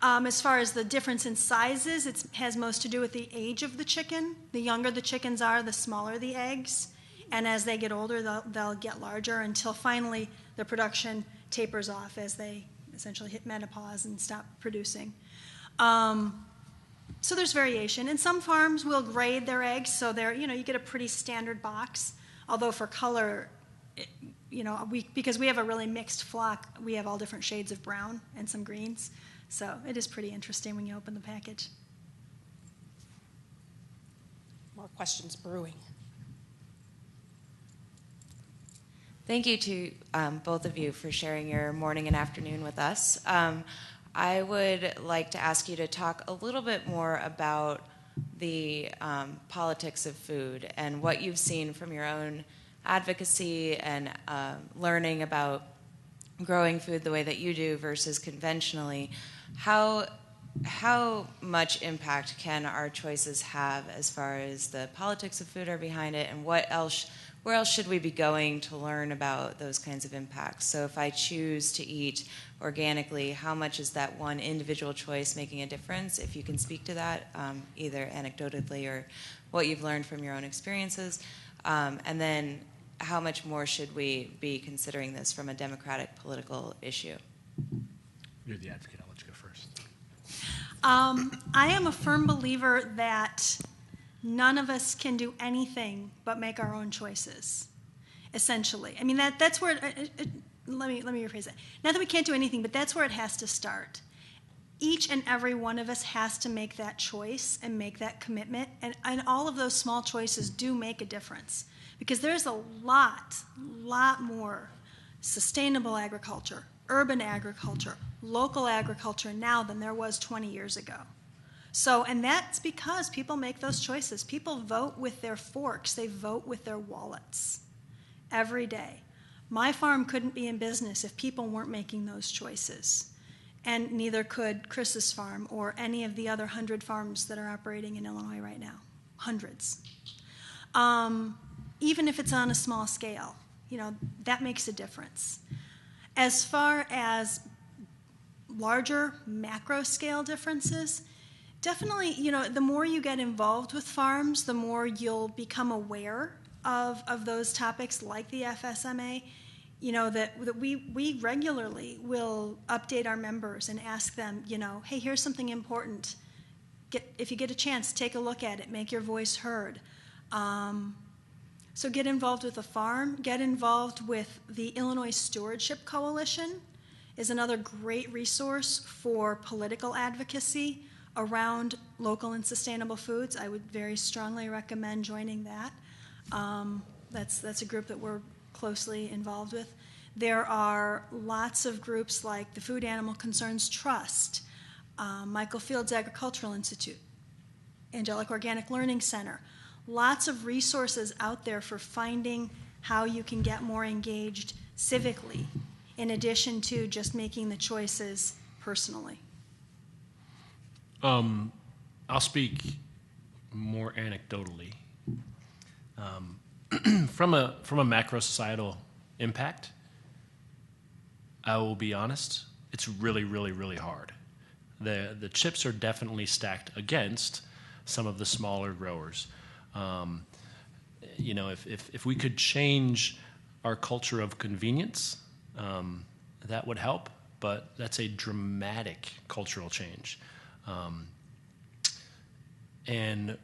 As far as the difference in sizes, it has most to do with the age of the chicken. The younger the chickens are, the smaller the eggs. And as they get older, they'll get larger until finally their production tapers off as they essentially hit menopause and stop producing. So there's variation. And some farms will grade their eggs, so you get a pretty standard box. Although for color, because we have a really mixed flock, we have all different shades of brown and some greens. So it is pretty interesting when you open the package. More questions brewing. Thank you to both of you for sharing your morning and afternoon with us. I would like to ask you to talk a little bit more about the politics of food and what you've seen from your own advocacy and learning about growing food the way that you do versus conventionally. How much impact can our choices have as far as the politics of food are behind it, and where else should we be going to learn about those kinds of impacts? So if I choose to eat organically, how much is that one individual choice making a difference? If you can speak to that, either anecdotally or what you've learned from your own experiences. And then how much more should we be considering this from a democratic political issue? You're the advocate. I'll let you go first. I am a firm believer that none of us can do anything but make our own choices, essentially. I mean, that's where, let me rephrase it. Not that we can't do anything, but that's where it has to start. Each and every one of us has to make that choice and make that commitment, and all of those small choices do make a difference. Because there's a lot more sustainable agriculture, urban agriculture, local agriculture now than there was 20 years ago. So, and that's because people make those choices. People vote with their forks. They vote with their wallets every day. My farm couldn't be in business if people weren't making those choices. And neither could Chris's farm or any of the other 100 farms that are operating in Illinois right now. Hundreds. Even if it's on a small scale, that makes a difference. As far as larger macro scale differences, definitely, the more you get involved with farms, the more you'll become aware of those topics, like the FSMA, that we regularly will update our members and ask them, hey, here's something important. If you get a chance, take a look at it, make your voice heard. So get involved with the farm, get involved with the Illinois Stewardship Coalition is another great resource for political advocacy around local and sustainable foods. I would very strongly recommend joining that. That's a group that we're closely involved with. There are lots of groups like the Food Animal Concerns Trust, Michael Fields Agricultural Institute, Angelic Organic Learning Center. Lots of resources out there for finding how you can get more engaged civically, in addition to just making the choices personally. I'll speak more anecdotally. From a macro societal impact, I will be honest, it's really, really, really hard. The chips are definitely stacked against some of the smaller growers. If we could change our culture of convenience, that would help, but that's a dramatic cultural change. And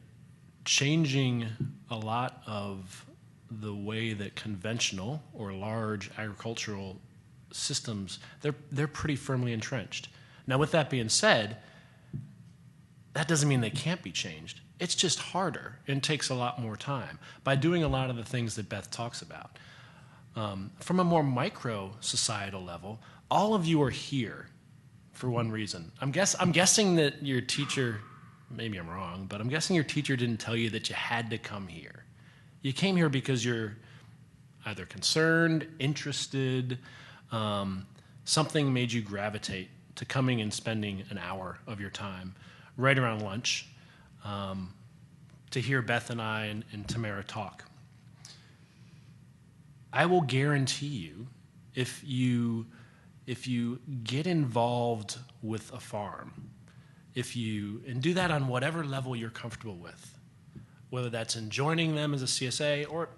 changing a lot of the way that conventional or large agricultural systems, they're pretty firmly entrenched. Now, with that being said, that doesn't mean they can't be changed. It's just harder and takes a lot more time by doing a lot of the things that Beth talks about. From a more micro societal level, all of you are here for one reason. I'm guessing that your teacher, maybe I'm wrong, but I'm guessing your teacher didn't tell you that you had to come here. You came here because you're either concerned, interested, something made you gravitate to coming and spending an hour of your time right around lunch to hear Beth and I and Tamara talk. I will guarantee you, if you get involved with a farm, and do that on whatever level you're comfortable with, whether that's in joining them as a CSA or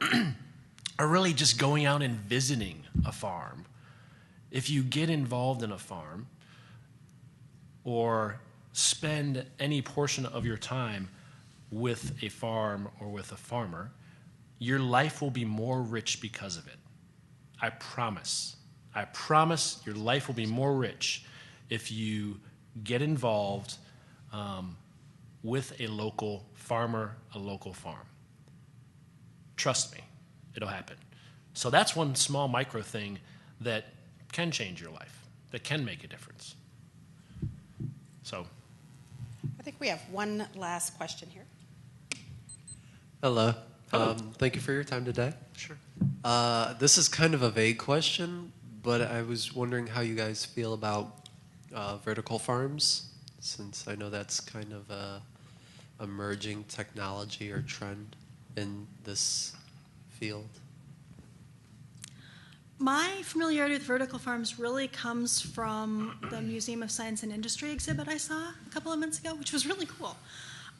really just going out and visiting a farm, if you get involved in a farm or spend any portion of your time with a farm or with a farmer, your life will be more rich because of it. I promise. I promise your life will be more rich if you get involved with a local farmer, a local farm. Trust me, it'll happen. So that's one small micro thing that can change your life, that can make a difference. So I think we have one last question here. Hello. Hello. Thank you for your time today. Sure. This is kind of a vague question, but I was wondering how you guys feel about vertical farms, since I know that's kind of a emerging technology or trend in this field. My familiarity with vertical farms really comes from the Museum of Science and Industry exhibit I saw a couple of months ago, which was really cool.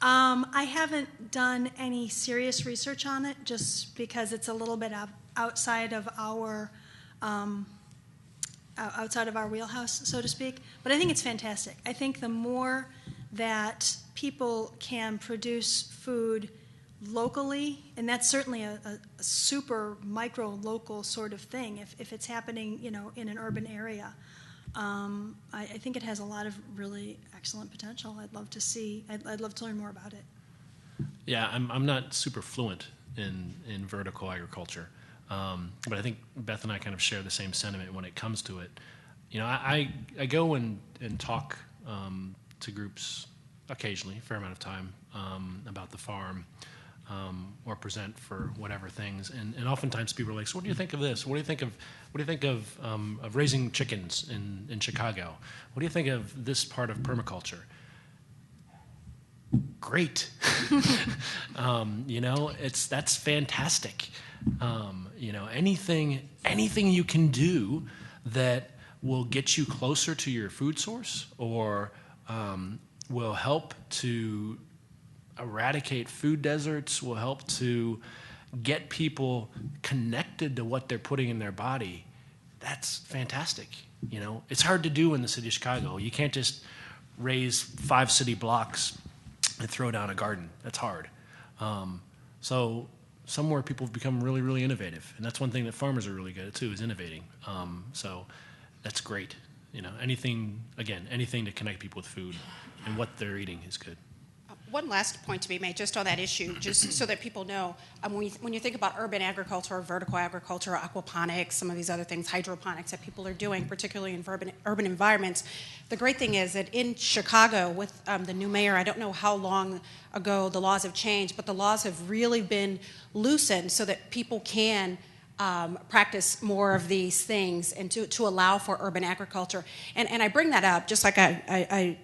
I haven't done any serious research on it just because it's a little bit outside of our wheelhouse, so to speak. But I think it's fantastic. I think the more that people can produce food locally, and that's certainly a super micro local sort of thing if it's happening in an urban area, I think it has a lot of really excellent potential. I'd love to learn more about it. Yeah, I'm not super fluent in vertical agriculture, but I think Beth and I kind of share the same sentiment when it comes to it. I go and talk to groups occasionally, a fair amount of time, about the farm, or present for whatever things, and oftentimes people are like, "So what do you think of this? What do you think of raising chickens in Chicago? What do you think of this part of permaculture?" Great, that's fantastic. Anything you can do that will get you closer to your food source or will help to eradicate food deserts, will help to get people connected to what they're putting in their body, that's fantastic. You know, it's hard to do in the city of Chicago. You can't just raise 5 city blocks and throw down a garden. That's hard. So somewhere people have become really, really innovative, and that's one thing that farmers are really good at too, is innovating. So that's great. You know, anything to connect people with food and what they're eating is good. One last point to be made just on that issue, just so that people know, when you think about urban agriculture or vertical agriculture or aquaponics, some of these other things, hydroponics that people are doing, particularly in urban environments, the great thing is that in Chicago with the new mayor, I don't know how long ago the laws have changed, but the laws have really been loosened so that people can practice more of these things and to allow for urban agriculture. And I bring that up just like I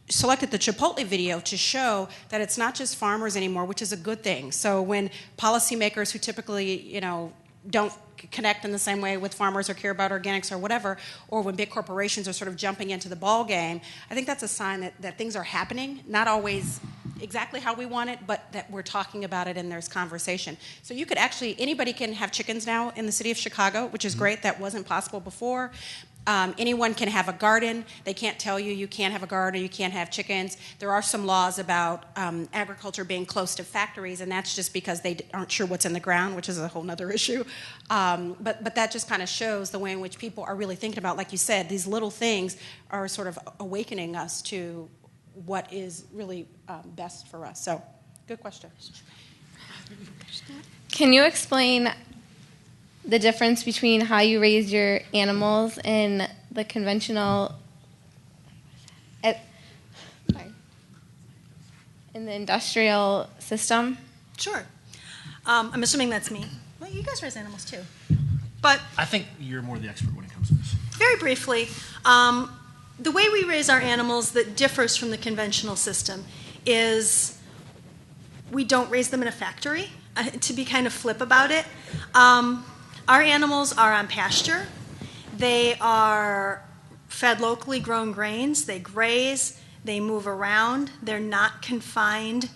selected the Chipotle video to show that it's not just farmers anymore, which is a good thing. So when policymakers who typically, you know, don't connect in the same way with farmers or care about organics or whatever, or when big corporations are sort of jumping into the ball game, I think that's a sign that things are happening, not always exactly how we want it, but that we're talking about it and there's conversation. So you could actually, anybody can have chickens now in the city of Chicago, which is great. That wasn't possible before. Anyone can have a garden. They can't tell you can't have a garden, you can't have chickens. There are some laws about agriculture being close to factories, and that's just because they aren't sure what's in the ground, which is a whole other issue. But that just kind of shows the way in which people are really thinking about, like you said, these little things are sort of awakening us to what is really best for us. So, good question. Can you explain the difference between how you raise your animals in the conventional, in the industrial system? Sure. I'm assuming that's me. Well, you guys raise animals too. But I think you're more the expert when it comes to this. very briefly, the way we raise our animals that differs from the conventional system is we don't raise them in a factory, to be kind of flip about it. Our animals are on pasture. They are fed locally grown grains. They graze. They move around. They're not confined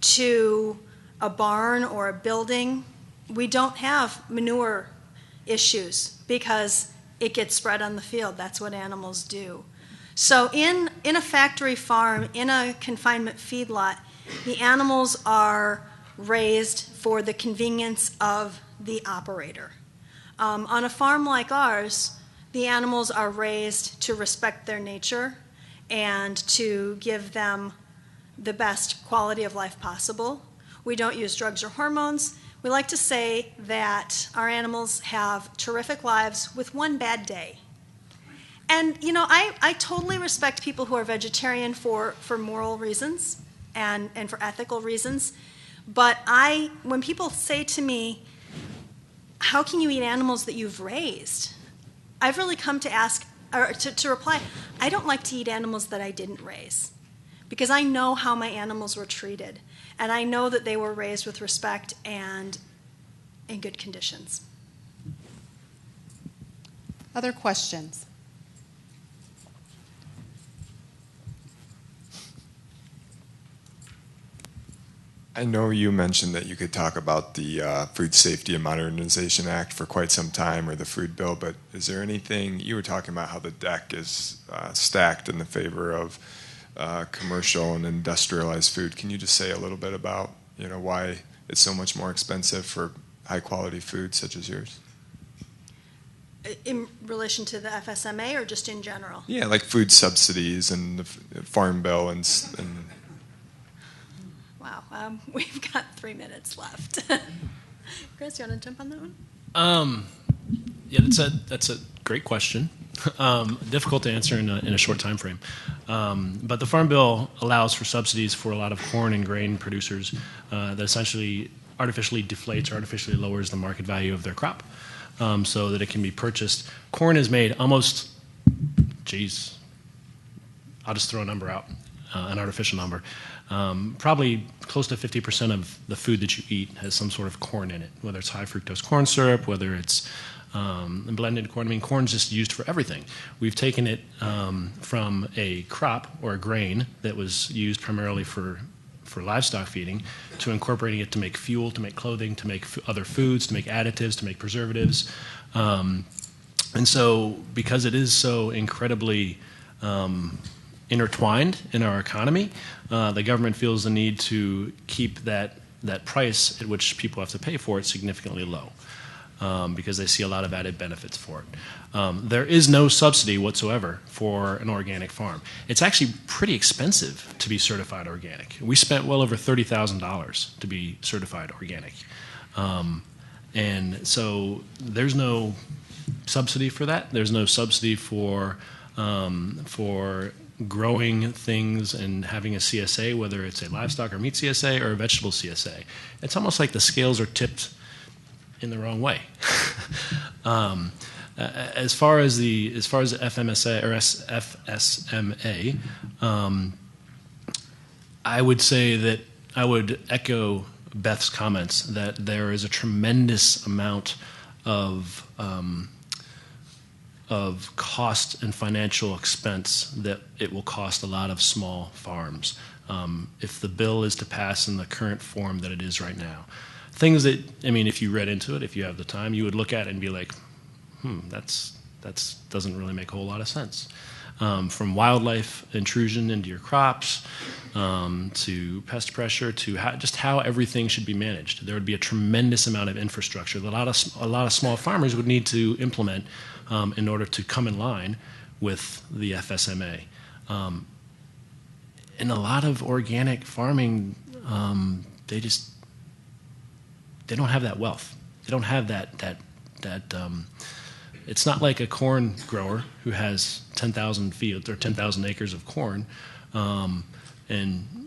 to a barn or a building. We don't have manure issues because it gets spread on the field. That's what animals do. So in a factory farm, in a confinement feedlot, the animals are raised for the convenience of the operator. On a farm like ours, the animals are raised to respect their nature and to give them the best quality of life possible. We don't use drugs or hormones. We like to say that our animals have terrific lives with one bad day. And, you know, I totally respect people who are vegetarian for moral reasons and for ethical reasons. But when people say to me, how can you eat animals that you've raised? I've really come to ask, or to reply, I don't like to eat animals that I didn't raise, because I know how my animals were treated, and I know that they were raised with respect and in good conditions. Other questions? I know you mentioned that you could talk about the Food Safety and Modernization Act for quite some time, or the food bill, but is there anything, you were talking about how the deck is stacked in the favor of commercial and industrialized food. Can you just say a little bit about, you know, why it's so much more expensive for high quality food such as yours? In relation to the FSMA or just in general? Yeah, like food subsidies and the farm bill and Wow, we've got 3 minutes left. Chris, you want to jump on that one? Yeah, that's a great question. Difficult to answer in a short time frame. But the Farm Bill allows for subsidies for a lot of corn and grain producers that essentially artificially deflates or artificially lowers the market value of their crop so that it can be purchased. Corn is made almost, I'll just throw a number out, an artificial number. Probably close to 50% of the food that you eat has some sort of corn in it, whether it's high fructose corn syrup, whether it's blended corn. I mean, corn's just used for everything. We've taken it from a crop or a grain that was used primarily for for livestock feeding to incorporating it to make fuel, to make clothing, to make other foods, to make additives, to make preservatives. And so because it is so incredibly intertwined in our economy, the government feels the need to keep that price at which people have to pay for it significantly low, because they see a lot of added benefits for it. There is no subsidy whatsoever for an organic farm. It's actually pretty expensive to be certified organic. We spent well over $30,000 to be certified organic. And so there's no subsidy for that. There's no subsidy for growing things and having a CSA, whether it's a livestock or meat CSA or a vegetable CSA. It's almost like the scales are tipped in the wrong way. As far as the FMSA or FSMA, I would say that I would echo Beth's comments that there is a tremendous amount of cost and financial expense that it will cost a lot of small farms if the bill is to pass in the current form that it is right now. Things that, I mean, if you read into it, if you have the time, you would look at it and be like, that doesn't really make a whole lot of sense. From wildlife intrusion into your crops, to pest pressure, to just how everything should be managed. There would be a tremendous amount of infrastructure that a lot of small farmers would need to implement in order to come in line with the FSMA. In a lot of organic farming, they don't have that wealth. They don't have that. It's not like a corn grower who has 10,000 fields or 10,000 acres of corn and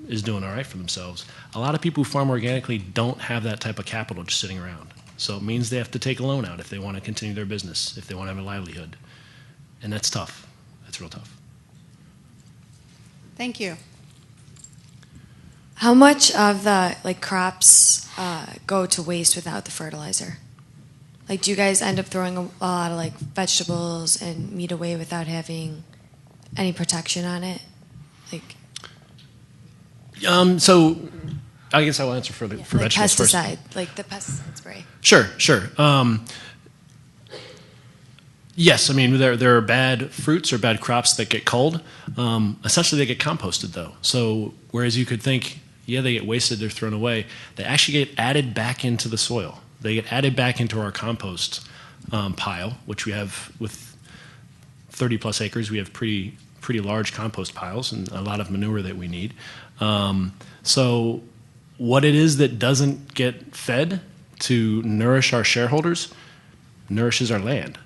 is doing all right for themselves. A lot of people who farm organically don't have that type of capital just sitting around. So it means they have to take a loan out if they want to continue their business, if they want to have a livelihood. And that's tough. That's real tough. Thank you. How much of the crops go to waste without the fertilizer? Do you guys end up throwing a lot of vegetables and meat away without having any protection on it? So I guess I will answer for vegetables pesticide, first. The pesticide spray. Sure. Yes, I mean there are bad fruits or bad crops that get culled. Essentially, they get composted though. So whereas you could think, yeah, they get wasted, they're thrown away, they actually get added back into the soil. They get added back into our compost pile, which we have with 30 plus acres. We have pretty large compost piles and a lot of manure that we need. So what it is that doesn't get fed to nourish our shareholders nourishes our land,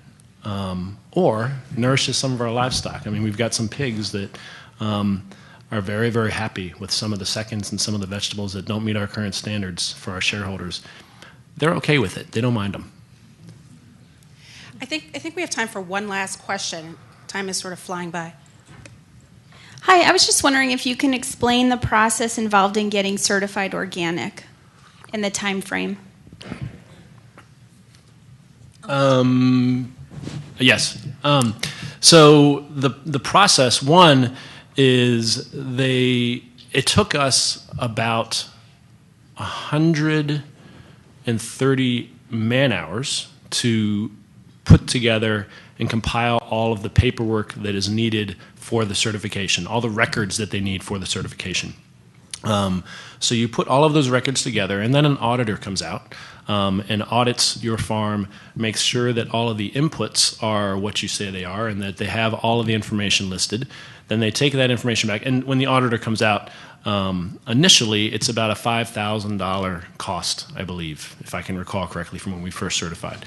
or nourishes some of our livestock. I mean, we've got some pigs that are very, very happy with some of the seconds and some of the vegetables that don't meet our current standards for our shareholders. They're okay with it. They don't mind them. I think we have time for one last question. Time is sort of flying by. Hi, I was just wondering if you can explain the process involved in getting certified organic and the time frame. Yes. So the process, one, is it took us about 130 man-hours to put together and compile all of the paperwork that is needed for the certification, all the records that they need for the certification. So you put all of those records together, and then an auditor comes out and audits your farm, makes sure that all of the inputs are what you say they are and that they have all of the information listed. Then they take that information back, and when the auditor comes out, initially it's about a $5,000 cost, I believe, if I can recall correctly from when we first certified.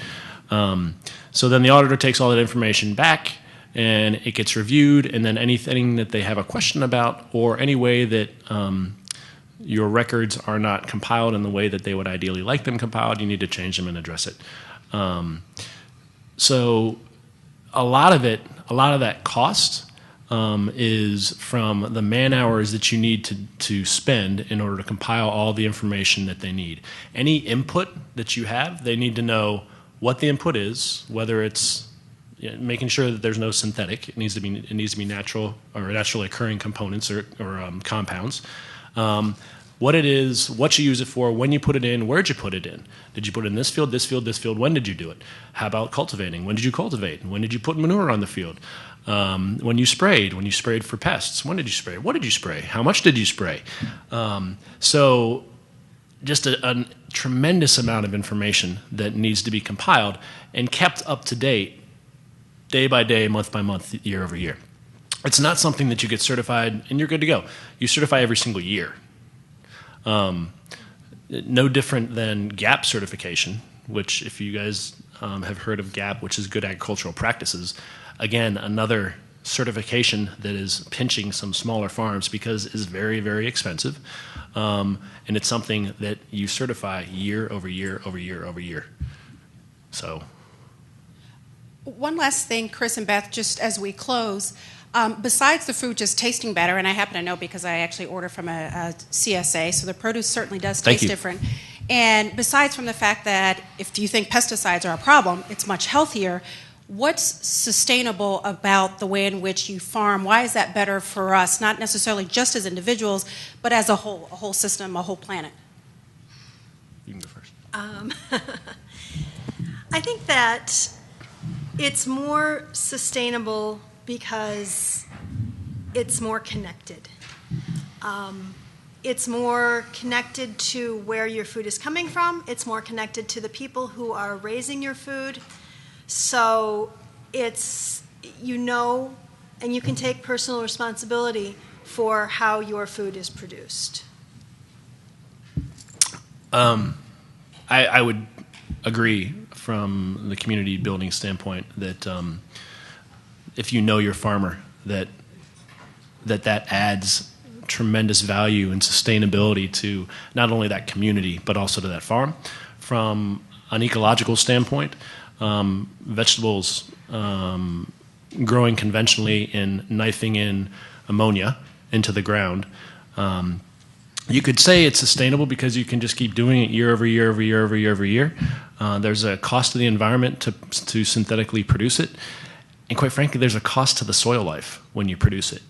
So then the auditor takes all that information back, and it gets reviewed, and then anything that they have a question about or any way that your records are not compiled in the way that they would ideally like them compiled, you need to change them and address it. So a lot of that cost is from the man hours that you need to spend in order to compile all the information that they need. Any input that you have, they need to know what the input is, whether it's making sure that there's no synthetic. It needs to be natural or naturally occurring components or compounds. what it is, what you use it for, when you put it in, where'd you put it in? Did you put it in this field, this field, this field? When did you do it? How about cultivating? When did you cultivate? When did you put manure on the field? When you sprayed for pests, when did you spray? What did you spray? How much did you spray? So just a tremendous amount of information that needs to be compiled and kept up to date day by day, month by month, year over year. It's not something that you get certified and you're good to go. You certify every single year. No different than GAP certification, which if you guys have heard of GAP, which is Good Agricultural Practices, again, another certification that is pinching some smaller farms because it's very, very expensive. And it's something that you certify year over year over year over year. So. One last thing, Chris and Beth, just as we close, besides the food just tasting better, and I happen to know because I actually order from a CSA, so the produce certainly does taste different. And besides from the fact that if you think pesticides are a problem, it's much healthier, what's sustainable about the way in which you farm? Why is that better for us, not necessarily just as individuals, but as a whole system, a whole planet? You can go first. I think that it's more sustainable because it's more connected. It's more connected to where your food is coming from. It's more connected to the people who are raising your food. So it's, you know, and you can take personal responsibility for how your food is produced. I would agree from the community building standpoint that if you know your farmer, that adds tremendous value and sustainability to not only that community but also to that farm. From an ecological standpoint, vegetables growing conventionally and knifing in ammonia into the ground, you could say it's sustainable because you can just keep doing it year over year over year over year over year. There's a cost to the environment to synthetically produce it. And quite frankly, there's a cost to the soil life when you produce it.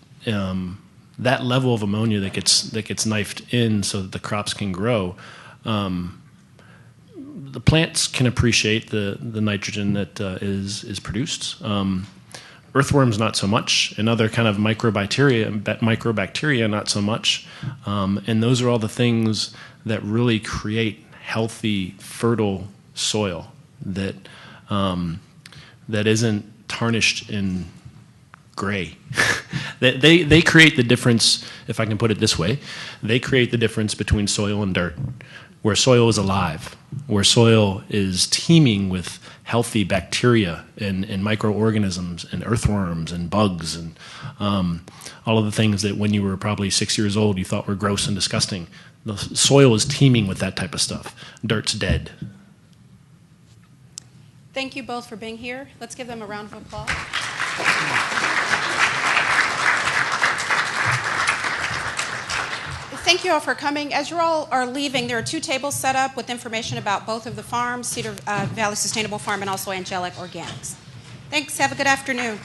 That level of ammonia that gets knifed in so that the crops can grow, the plants can appreciate the nitrogen that is produced. Earthworms not so much, and other kind of microbacteria not so much. And those are all the things that really create healthy, fertile soil that isn't tarnished in gray. They create the difference, if I can put it this way. They create the difference between soil and dirt, where soil is alive, where soil is teeming with healthy bacteria and microorganisms and earthworms and bugs and all of the things that when you were probably 6 years old you thought were gross and disgusting. The soil is teeming with that type of stuff. Dirt's dead. Thank you both for being here. Let's give them a round of applause. Thank you all for coming. As you all are leaving, there are 2 tables set up with information about both of the farms, Cedar Valley Sustainable Farm and also Angelic Organics. Thanks. Have a good afternoon.